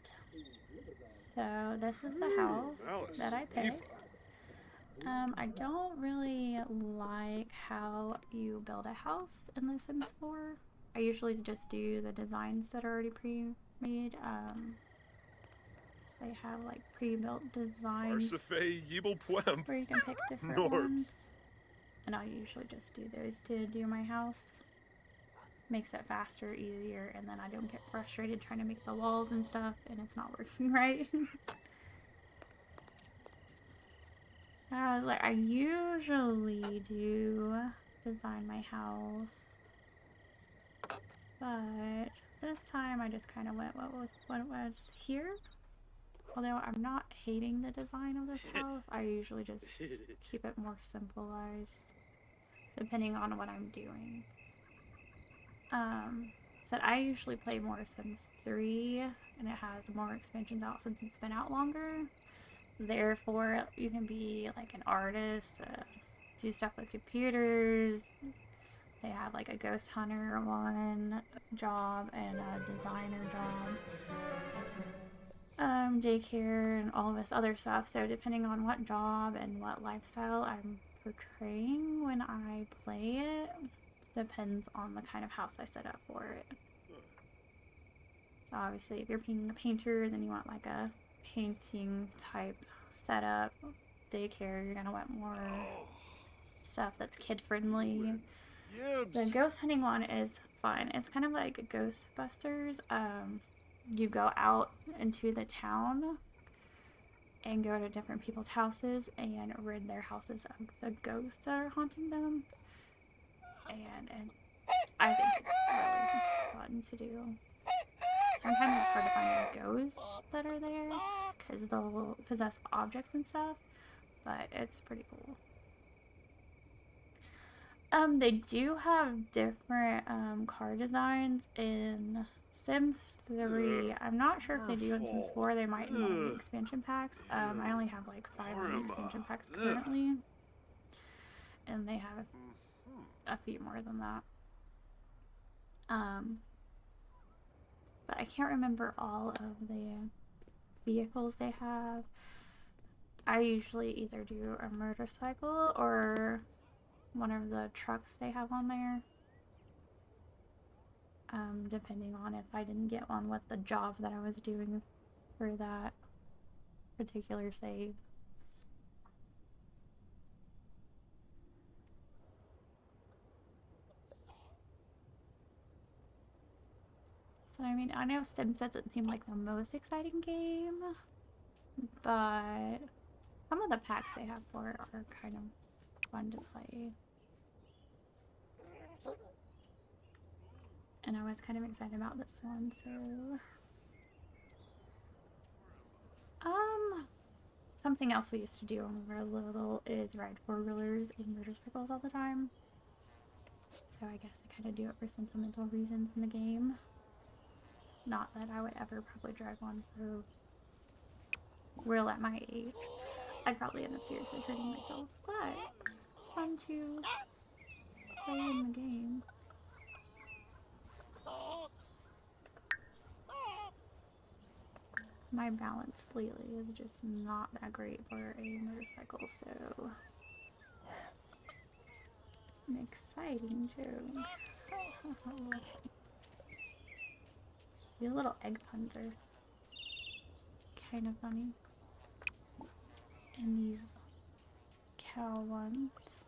So this is the house that I picked. I don't really like how you build a house in The Sims 4. I usually just do the designs that are already pre-made. They have like pre-built designs where you can pick different ones. And I usually just do those to do my house. Makes it faster, easier, and then I don't get frustrated trying to make the walls and stuff and it's not working right. I usually do design my house, but this time I just kind of went with what was here. Although I'm not hating the design of this house, I usually just keep it more simplified, depending on what I'm doing. So I usually play more Sims 3, and it has more expansions out since it's been out longer. Therefore, you can be like an artist, do stuff with computers. They have like a ghost hunter one job and a designer job. Daycare and all of this other stuff. So depending on what job and what lifestyle I'm portraying when I play it, depends on the kind of house I set up for it. So obviously if you're being a painter, then you want like a painting type setup. Daycare, you're gonna want more stuff that's kid friendly. The ghost hunting one is fun. It's kind of like Ghostbusters. You go out into the town and go to different people's houses and rid their houses of the ghosts that are haunting them. And I think it's really fun to do. Sometimes it's hard to find the ghosts that are there because they'll possess objects and stuff, but it's pretty cool. They do have different car designs in Sims 3. I'm not sure if they do in Sims 4. They might in one of the expansion packs. I only have like 5 of the expansion packs currently, and they have a few more than that. But I can't remember all of the vehicles they have. I usually either do a motorcycle or one of the trucks they have on there. Depending on if I didn't get one with the job that I was doing for that particular save. So I mean, I know Sims doesn't seem like the most exciting game, but some of the packs they have for it are kind of fun to play. And I was kind of excited about this one, so something else we used to do when we were little is ride 4-wheelers and motorcycles all the time. So I guess I kind of do it for sentimental reasons in the game. Not that I would ever probably drive one for real at my age. I'd probably end up seriously hurting myself, but it's fun to play in the game. My balance lately is just not that great for a motorcycle, so an exciting joke. These little egg puns are kind of funny. And these cow ones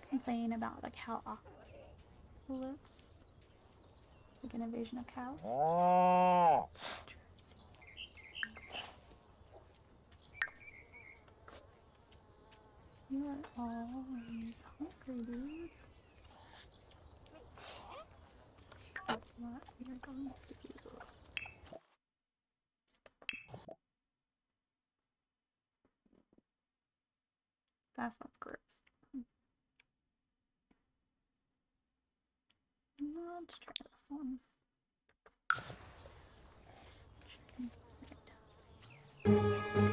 complain about the cow apocalypse, like an invasion of cows. You are always hungry, dude. That's what we are going to do. That sounds gross. Let's try this one. Chicken fried.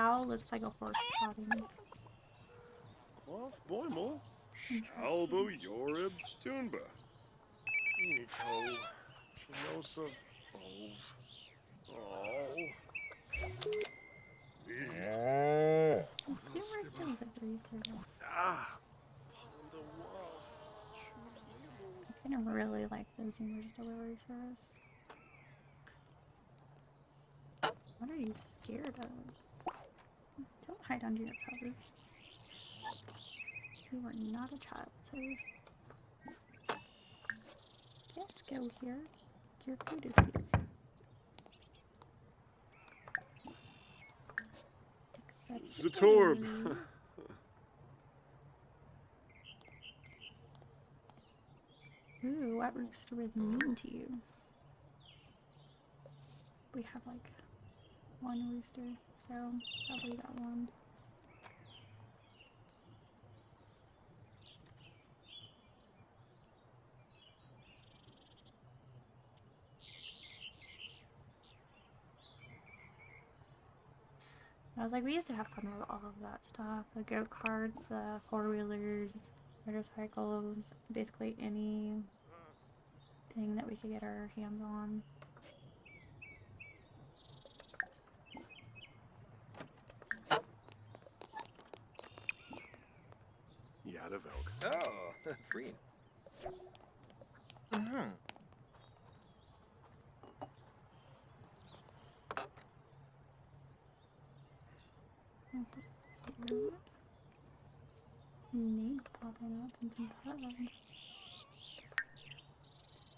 cow looks like a horse trotting. Quaff boimel. Interesting. Albo Yorib Tunba. Nico. Shinosa. Ov. Oh. Consumers delivery service. Ah. Upon the wall. I kind of really like the Zoomers delivery service. What are you scared of? Don't hide under your covers. You are not a child, sir. Yes, go here. Your food is here. Zatorb. Ooh, what rooster was mean to you? We have like one rooster, so probably that one. I was like, we used to have fun with all of that stuff. The goat carts, the four-wheelers, motorcycles, basically anything that we could get our hands on. Yadavelk. Oh, free. Name popping up and some fun.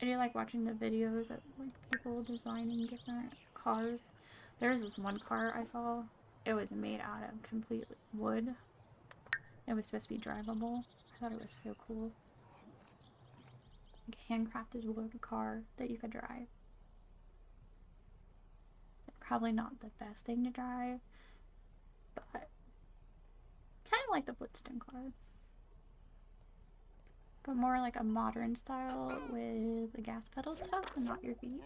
I do like watching the videos of like people designing different cars. There's this one car I saw. It was made out of complete wood. It was supposed to be drivable. I thought it was so cool. Like handcrafted wood car that you could drive. Probably not the best thing to drive, but kind of like the Flintstone car. But more like a modern style with the gas pedal stuff and not your feet.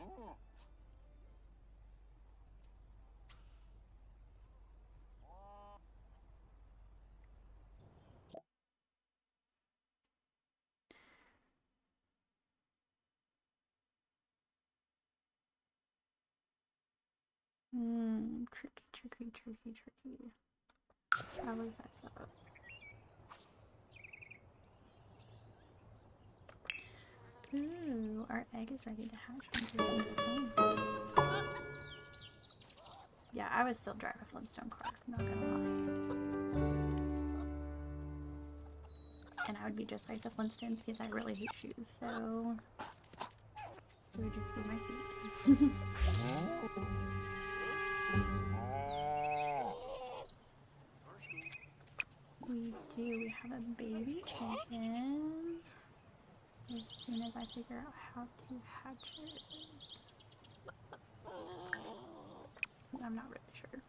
Tricky. Probably mess up. Ooh, our egg is ready to hatch. Yeah, I would still drive a Flintstone car, not gonna lie. And I would be just like the Flintstones because I really hate shoes, so it would just be my feet. We have a baby chicken. As soon as I figure out how to hatch it. I'm not really sure.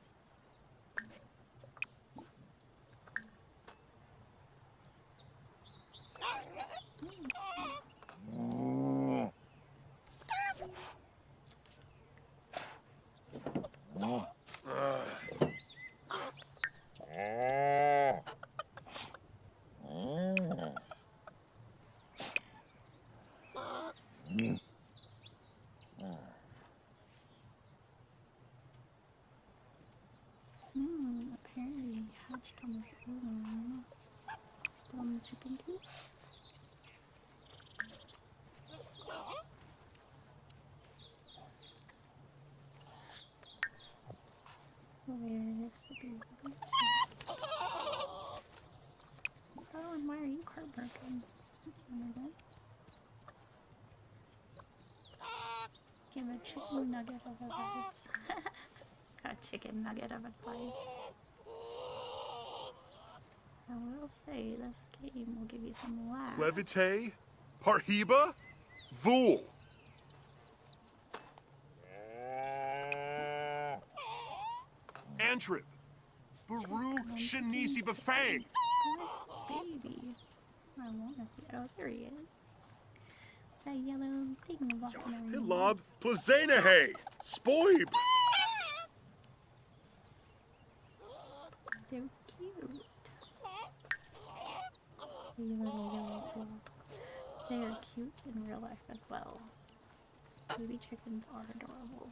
Apparently he hatched on his own. Still in the chicken coop. Where's the baby? Oh, and why are you heartbroken? That's not good. Give a chicken nugget of advice. A chicken nugget of advice. I will say this game will give you some laughs. Levite. Parhiba. Vool. Antrib. Baru Shanisi Bafang. Where's baby? I want to see. Oh, there he is. That yellow thing walking around. Hilob Plazenahe. Spoib. So cute. The little yellow flock. They are cute in real life as well. Baby chickens are adorable.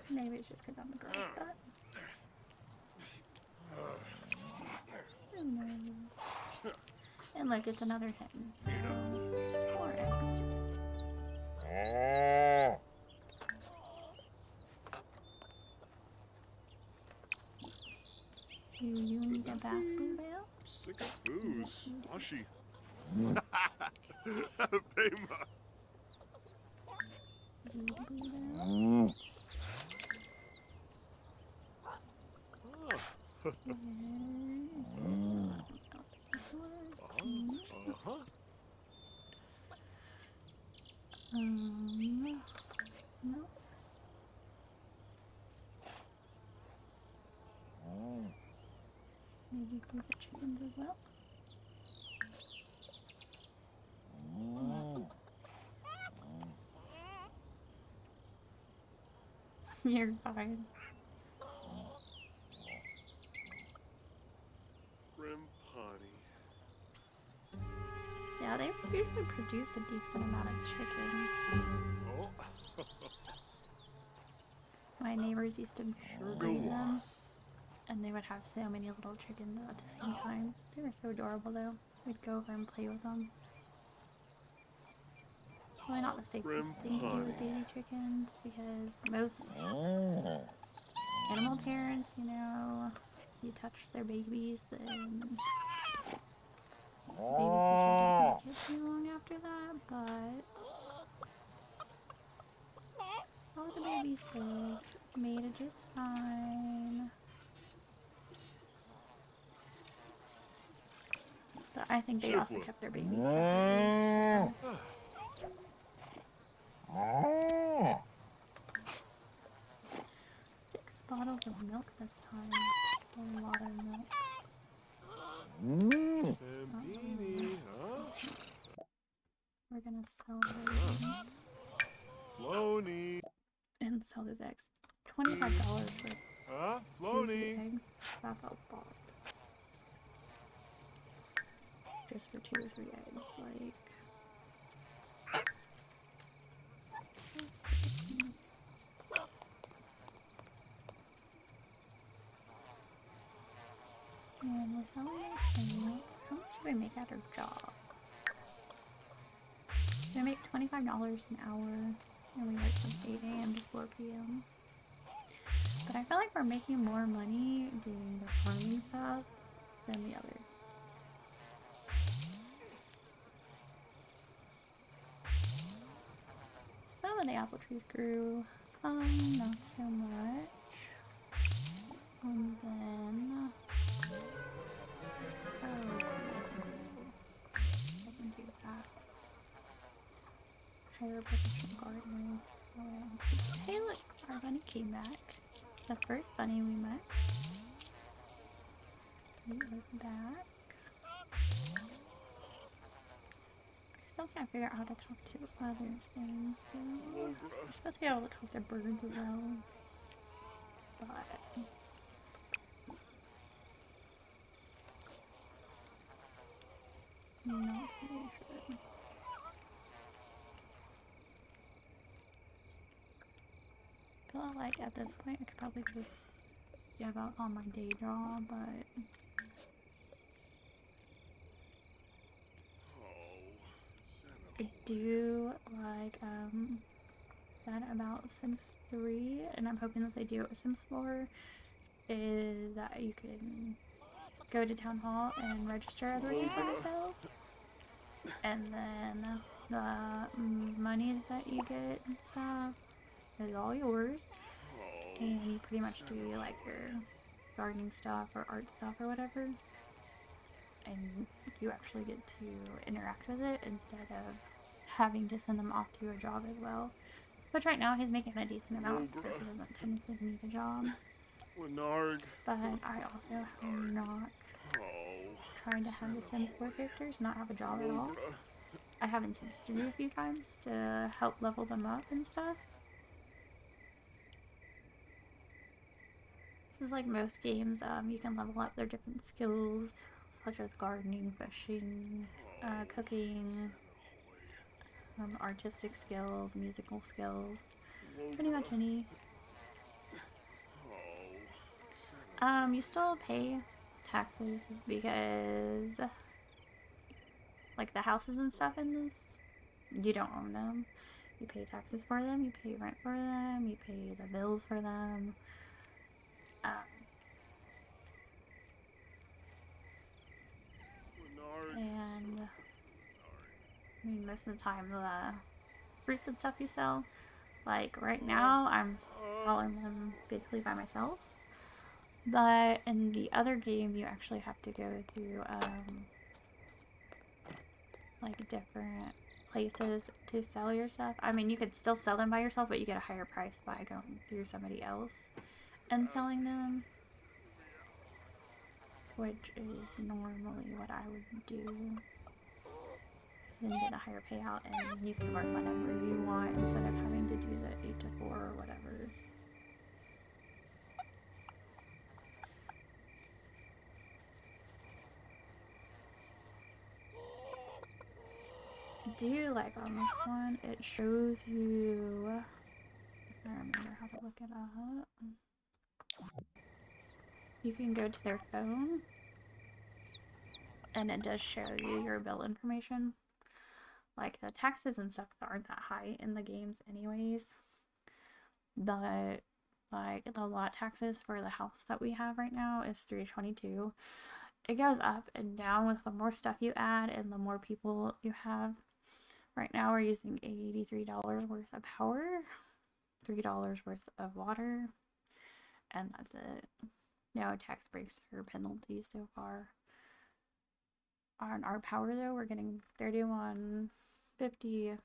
Maybe it's just because I'm a girl, but... Hello. And look, it's another hen. So, more eggs. Do you need a bath, Bluebell? Sick foos. Washi. Bluebell? Uh-huh. No. Maybe feed the chickens as well. You're fine. Rim potty. Yeah, they usually produce a decent amount of chickens. Oh. My neighbors used to Sugar breed them, was. and they would have so many little chickens at the same time. They were so adorable though. We'd go over and play with them. It's really not the safest thing to do with baby chickens because most animal parents, you know, you touch their babies, then babies usually don't make it too long after that, but all the babies lived, made it just fine. But I think they also kept their babies separately. So. 6 bottles of milk this time. A lot of milk. Bambini, huh? We're gonna sell those Flony. and sell those eggs. $25 for Huh? 2 Flony. eggs. That's a lot. Just for 2 or 3 eggs, like. And we're selling our things. How much do we make at our job? We make $25 an hour, and we work from 8 a.m. to 4 p.m. But I feel like we're making more money doing the farming stuff than the other. Some of the apple trees grew, some not so much. And then, oh, cool. I can do that. Hire professional gardener. Hey, look, our bunny came back. The first bunny we met. He was back. I still can't figure out how to talk to other things. Though. You're supposed to be able to talk to birds as well. But I'm not really sure. I feel like at this point I could probably just give up on my day job, but I do like that about Sims 3, and I'm hoping that they do it with Sims 4, is that you can go to Town Hall and register as a working for yourself, and then the money that you get and stuff is all yours, and you pretty much do like your gardening stuff or art stuff or whatever, and you actually get to interact with it instead of having to send them off to a job as well. Which right now he's making a decent amount, so he doesn't technically need a job. But I also am not trying to have the Sims 4 characters not have a job at all. I have in Sims 3 a few times to help level them up and stuff. is like most games, you can level up their different skills, such as gardening, fishing, cooking, artistic skills, musical skills, pretty much any. You still pay taxes because, like, the houses and stuff in this, you don't own them. You pay taxes for them, you pay rent for them, you pay the bills for them. And I mean, most of the time, the fruits and stuff you sell, like right now, I'm selling them basically by myself. But in the other game, you actually have to go through like different places to sell your stuff. I mean, you could still sell them by yourself, but you get a higher price by going through somebody else and selling them, which is normally what I would do. Then you get a higher payout and you can work whenever you want instead of having to do the 8 to 4 or whatever. I do like on this one, it shows you, I remember how to look it up. You can go to their phone and it does show you your bill information. Like the taxes and stuff aren't that high in the games anyways, but like the lot taxes for the house that we have right now is $322. It goes up and down with the more stuff you add and the more people you have. Right now we're using $83 worth of power, $3 worth of water, and that's it. No tax breaks or penalties so far. On our power though, we're getting $31.50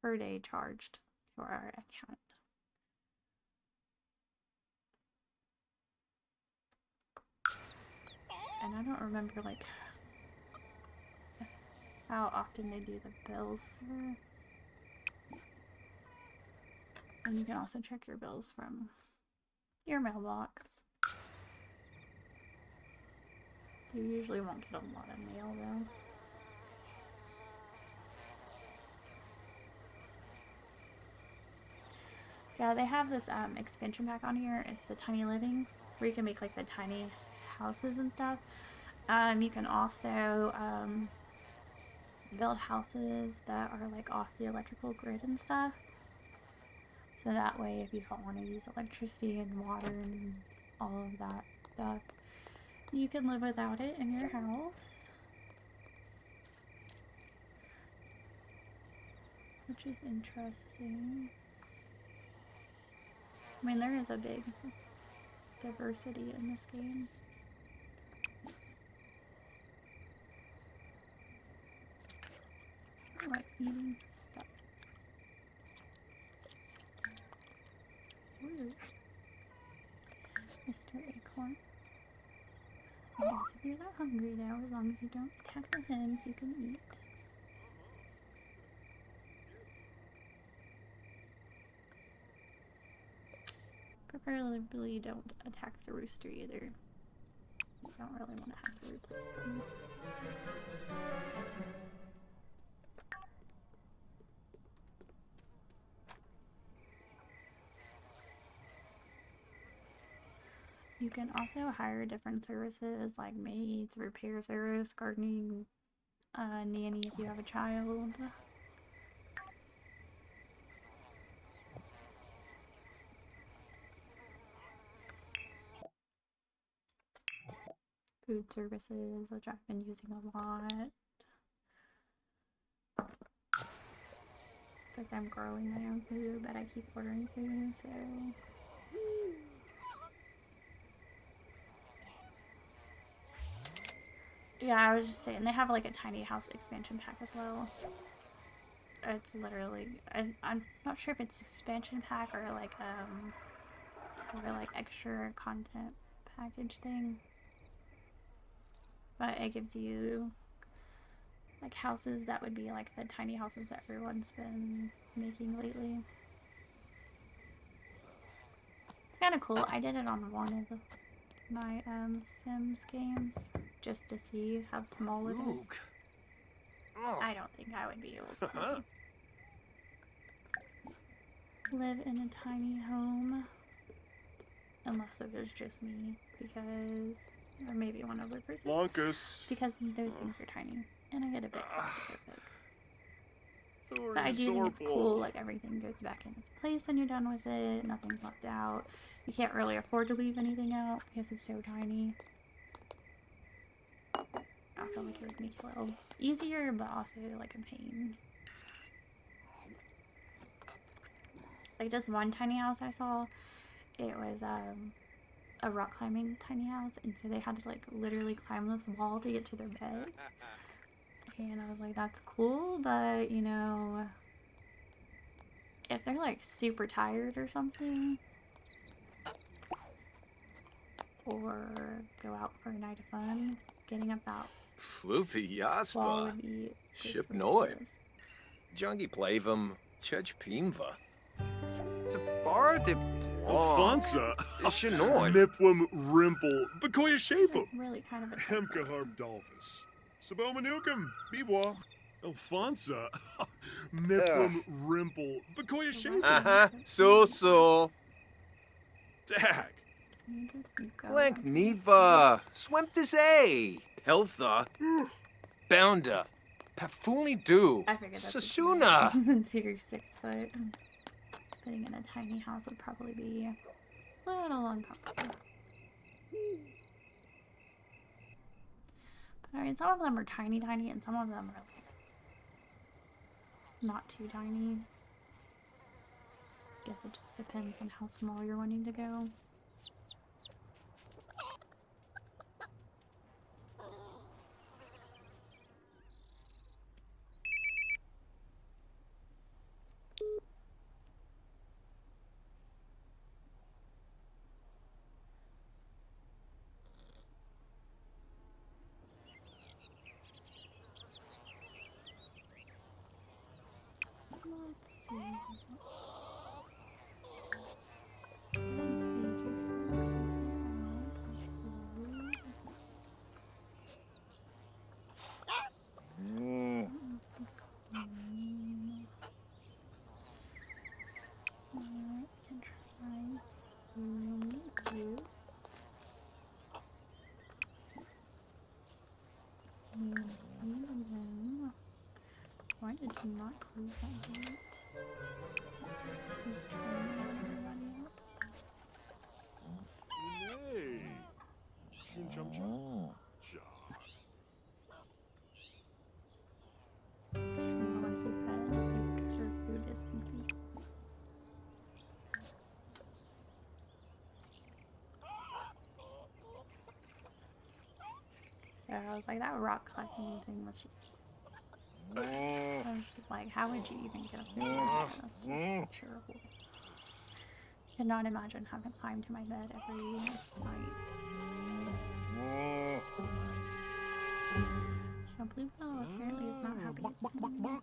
per day charged to our account. And I don't remember like how often they do the bills for. And you can also check your bills from your mailbox. You usually won't get a lot of mail though. Yeah, they have this expansion pack on here. It's the Tiny Living, where you can make like the tiny houses and stuff. You can also build houses that are like off the electrical grid and stuff. So that way, if you don't want to use electricity and water and all of that stuff, you can live without it in your house. Which is interesting. I mean, there is a big diversity in this game. I like eating stuff. Ooh. Mr. Acorn. I guess if you're not hungry though, as long as you don't attack the hens, you can eat. Preferably don't attack the rooster either. You don't really want to have to replace him. You can also hire different services like maids, repair service, gardening, nanny if you have a child. Food services, which I've been using a lot. Like I'm growing my own food, but I keep ordering food, so. Yeah, I was just saying, they have like a tiny house expansion pack as well. It's literally, I'm not sure if it's expansion pack or like extra content package thing. But it gives you like houses that would be like the tiny houses that everyone's been making lately. kind of cool. I did it on one of my Sims games just to see how small it is. Oh. I don't think I would be able to live in a tiny home unless it was just me, because, or maybe one other person, Lonkus. because those things are tiny and I get a bit claustrophobic. Thor But I is do think it's horrible. cool, like everything goes back in its place when you're done with it, nothing's left out. You can't really afford to leave anything out because it's so tiny. I feel like it would make it a little easier, but also like a pain. Like this one tiny house I saw, it was a rock climbing tiny house, and so they had to like literally climb this wall to get to their bed. And I was like, that's cool, but you know, if they're like super tired or something, or go out for a night of fun, getting up that Floofy wall Jaspa. would be just Ship Noid. ridiculous. Jungi Plavum. Church Pimva. Zabar de. Alfonsa. Shinoy. Nipwam Rimple. Bakoya It's Shapum. like really kind of a Hemka Harb Dolphus. Sabomanukam. Biwa. Alfonsa. Nipwam Rimple. Bakoya Shapum. So. Dag. Can you just go Blank up? Neva. Swemptus A. Peltha. Bounda. Pafuli Do. I figured that's Sasuna. Since you're 6 foot, living in a tiny house would probably be a little uncomfortable. But I mean, some of them are tiny, and some of them are like not too tiny. Guess it just depends on how small you're wanting to go. Let's see. Why did you not close that gate? You turning everybody up? Nay. Shun chum chum. Ja. She's not empty bed, like her food is empty. Yeah, I was like, that rock collecting thing was just... I was just like, how would you even get up there? That's just terrible. Could not imagine having to climb to my bed every night. So Bluebell apparently is not happy this morning.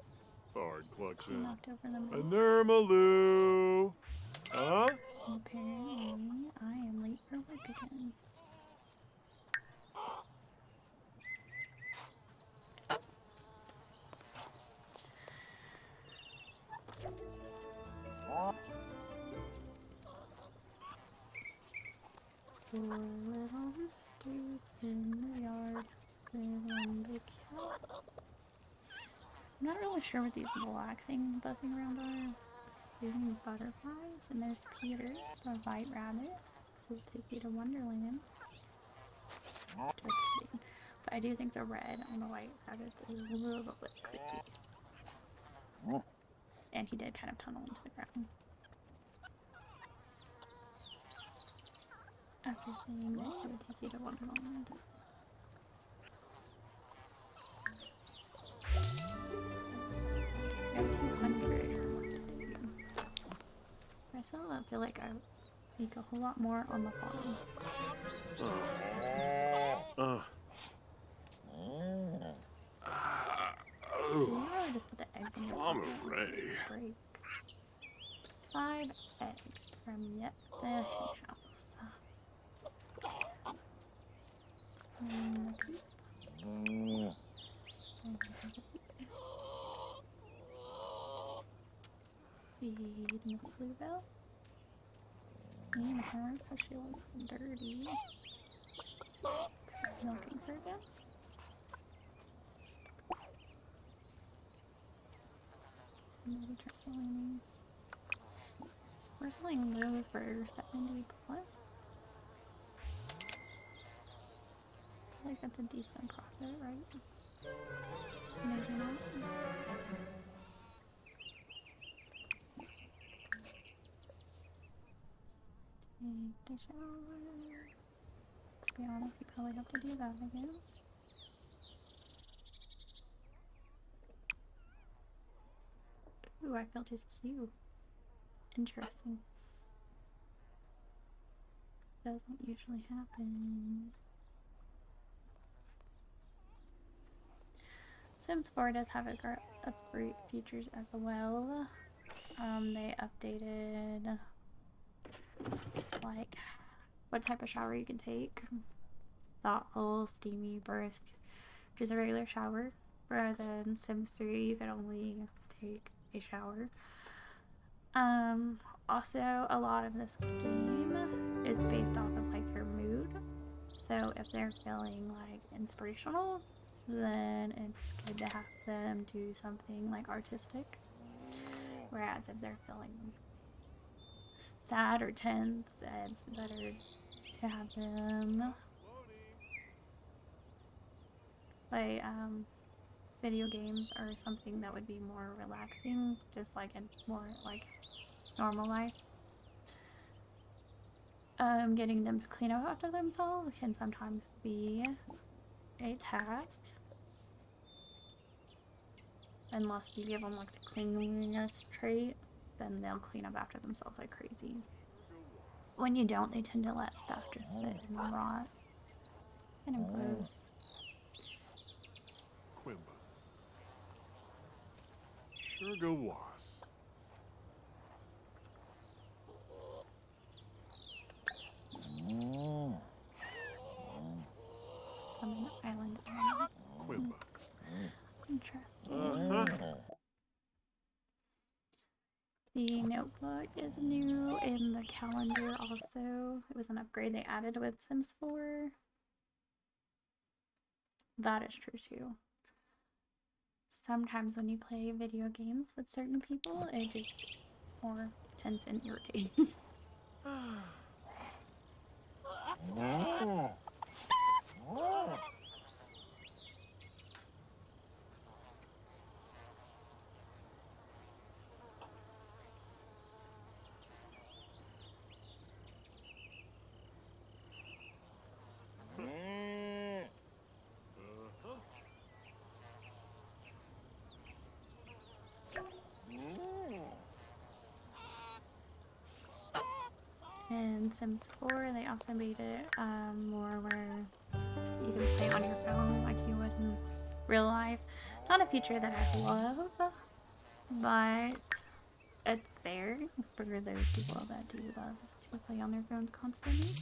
Thard clucks She in. knocked over the milk. Nermaloo. Huh? And apparently, I am late for work again. Four little roosters in the yard with one big cow. I'm not really sure what these black things buzzing around are. Assuming butterflies, and there's Peter, the white rabbit, who will take you to Wonderland. Just kidding. But I do think the red on the white rabbit is a little bit creepy. And he did kind of tunnel into the ground. After saying that he would take you to Wonderland. I have 200 work to do. I still don't feel like I make a whole lot more on the farm. Oh. I really just put the eggs in the I'm pan. a ray. Break. 5 eggs from, yep, the hen house. feed Miss Bluebell. Clean her because she looks dirty. Milking her again. Maybe try selling these. So we're selling those for 70 plus. I feel like that's a decent profit, right? Maybe not. Take the shower. Let's be honest, you probably have to do that again. Ooh, I felt his cue. Interesting. Doesn't usually happen. Sims 4 does have upgrade features as well. They updated like what type of shower you can take. Thoughtful, steamy, brisk, just a regular shower. Whereas in Sims 3 you could only take a shower. Also a lot of this game is based off of like your mood. So if they're feeling like inspirational, then it's good to have them do something like artistic. Whereas if they're feeling sad or tense, it's better to have them play video games or something that would be more relaxing, just like in more like normal life. Getting them to clean up after themselves can sometimes be a task. Unless you give them like the cleanliness trait, then they'll clean up after themselves like crazy. When you don't, they tend to let stuff just sit and rot. Kind of gross. Quimba. Sugar was. Summon Island element. Quimba. Interesting. The notebook is new in the calendar also. It was an upgrade they added with Sims 4. That is true too. Sometimes when you play video games with certain people, it just is more tense and irritating. In Sims 4, they also made it more where you can play on your phone like you would in real life. Not a feature that I love, but it's there for those people that do love to play on their phones constantly.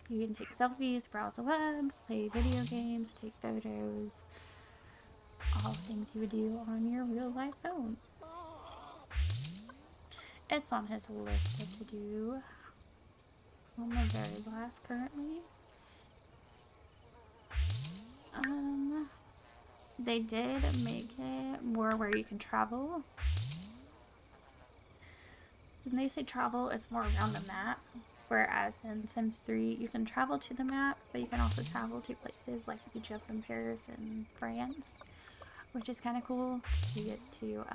You can take selfies, browse the web, play video games, take photos, all things you would do on your real life phone. It's on his list of to-do. On the very last currently. They did make it more where you can travel. When they say travel, it's more around the map. Whereas in Sims 3, you can travel to the map, but you can also travel to places like Egypt and Paris and France, which is kind of cool. You get to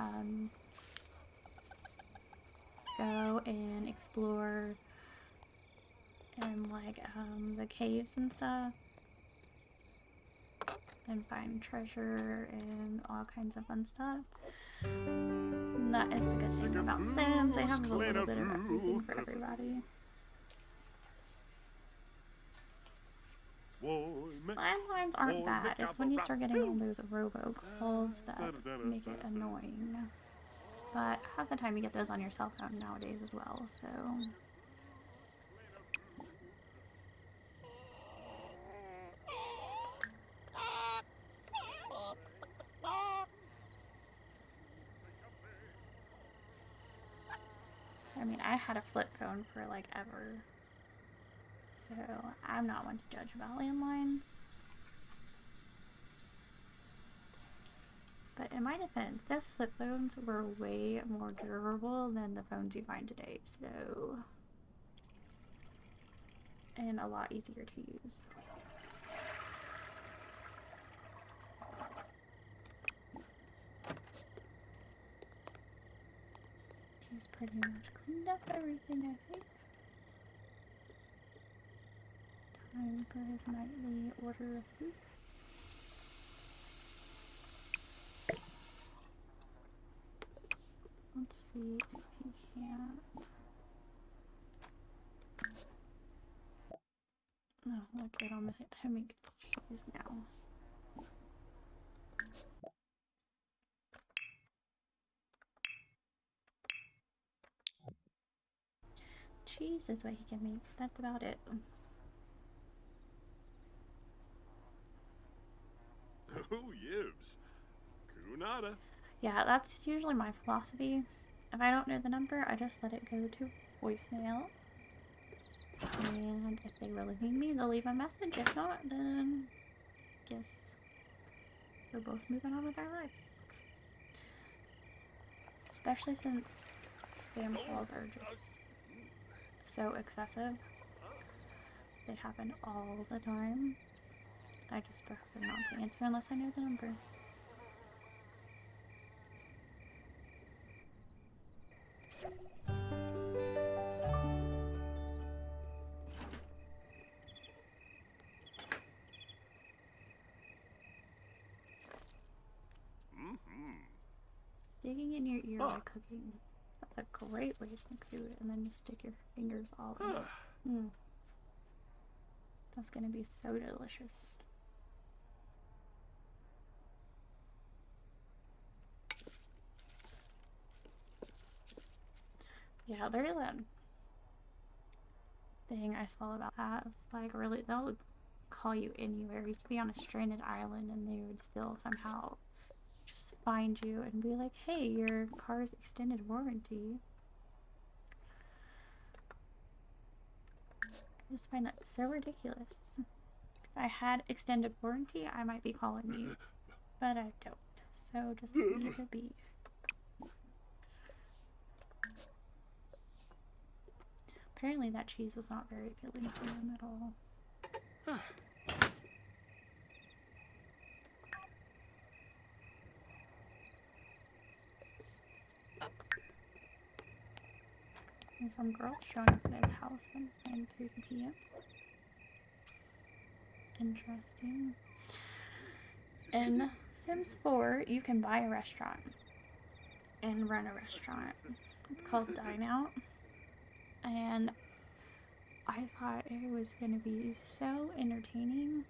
go and explore and like the caves and stuff, and find treasure and all kinds of fun stuff. And that is the good thing about Sims. They have a little bit of everything for everybody. Landlines aren't bad. It's when you start getting all those robocalls that make it annoying. But half the time you get those on your cell phone nowadays as well, so... I mean, I had a flip phone for like ever, so I'm not one to judge about landlines. But in my defense, those flip phones were way more durable than the phones you find today, so... and a lot easier to use. He's pretty much cleaned up everything, I think. Time for his nightly order of food. Let's see if he can't. Oh, look, it'll let him make cheese now. Cheese is what he can make. That's about it. Oh, yibs. Kunada. Yeah, that's usually my philosophy. If I don't know the number, I just let it go to voicemail. And if they really need me, they'll leave a message. If not, then I guess we're both moving on with our lives. Especially since spam calls are just so excessive. They happen all the time. I just prefer not to answer unless I know the number. Digging in your ear while cooking. That's a great way to cook food, and then you stick your fingers all in. That's gonna be so delicious. Yeah, there's that thing I saw about that. It's like, really, they'll call you anywhere. You could be on a stranded island and they would still somehow just find you and be like, hey, your car's extended warranty. I just find that so ridiculous. If I had extended warranty, I might be calling you, but I don't. So just leave it be. Apparently that cheese was not very appealing to him at all. And some girls showing up at his house at 3 p.m. Interesting. In Sims 4, you can buy a restaurant and run a restaurant. It's called Dine Out. And I thought it was going to be so entertaining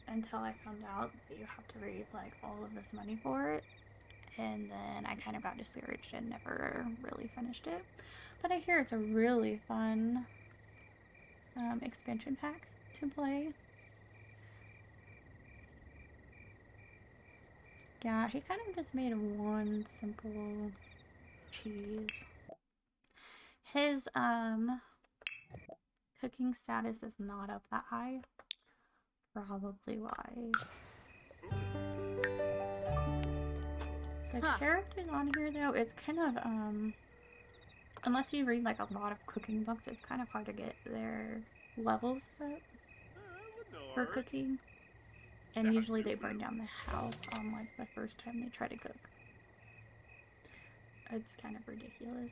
until I found out that you have to raise like all of this money for it. And then I kind of got discouraged and never really finished it. But I hear it's a really fun expansion pack to play. Yeah, he kind of just made one simple cheese. His cooking status is not up that high. Probably why. The characters on here though, it's kind of unless you read like a lot of cooking books, it's kind of hard to get their levels up for cooking. And usually they burn down the house on like the first time they try to cook. It's kind of ridiculous.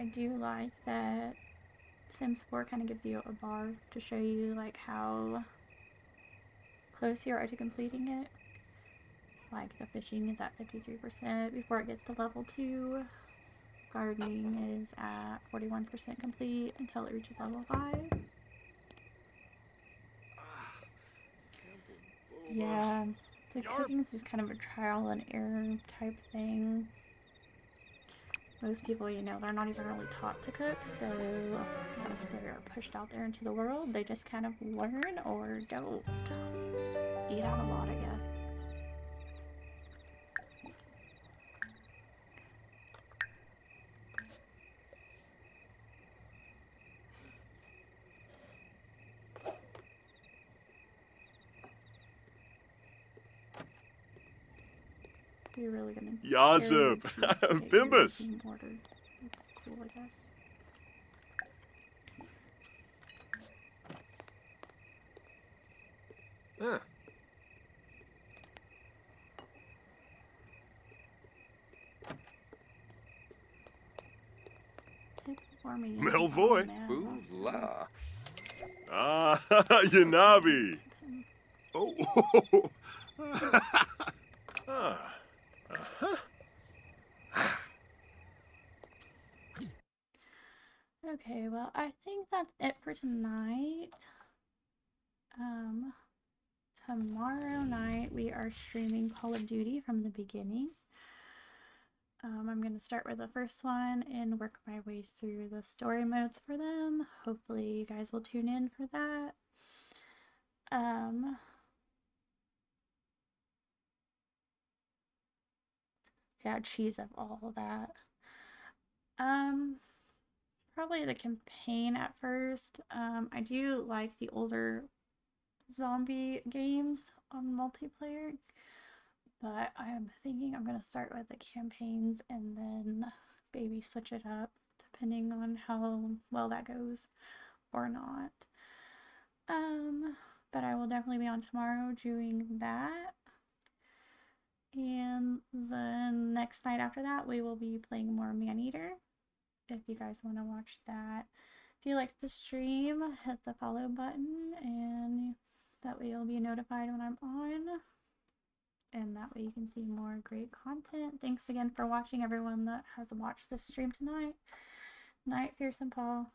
I do like that Sims 4 kind of gives you a bar to show you like how close you are to completing it. Like the fishing is at 53% before it gets to level 2. Gardening is at 41% complete until it reaches level 5. Yeah, the cooking is just kind of a trial and error type thing. Most people, you know, they're not even really taught to cook, so once they're pushed out there into the world, they just kind of learn or don't. Eat out a lot, I guess. You're really gonna Yazip. Bimbus. team order. That's cool, I guess. Huh. Tip for me. Melvoy. Man, Ooh that's la. Ah, Yanabi. Oh. Ah. Uh-huh. Okay, well, I think that's it for tonight. Tomorrow night we are streaming Call of Duty from the beginning. I'm going to start with the first one and work my way through the story modes for them. Hopefully you guys will tune in for that. Yeah, cheese of all of that. Probably the campaign at first. I do like the older zombie games on multiplayer, but I am thinking I'm going to start with the campaigns and then maybe switch it up depending on how well that goes or not. But I will definitely be on tomorrow doing that. And the next night after that, we will be playing more Maneater. If you guys want to watch that. If you like the stream, hit the follow button, and that way you'll be notified when I'm on. And that way you can see more great content. Thanks again for watching, everyone that has watched this stream tonight. Night, Fearsome Paul.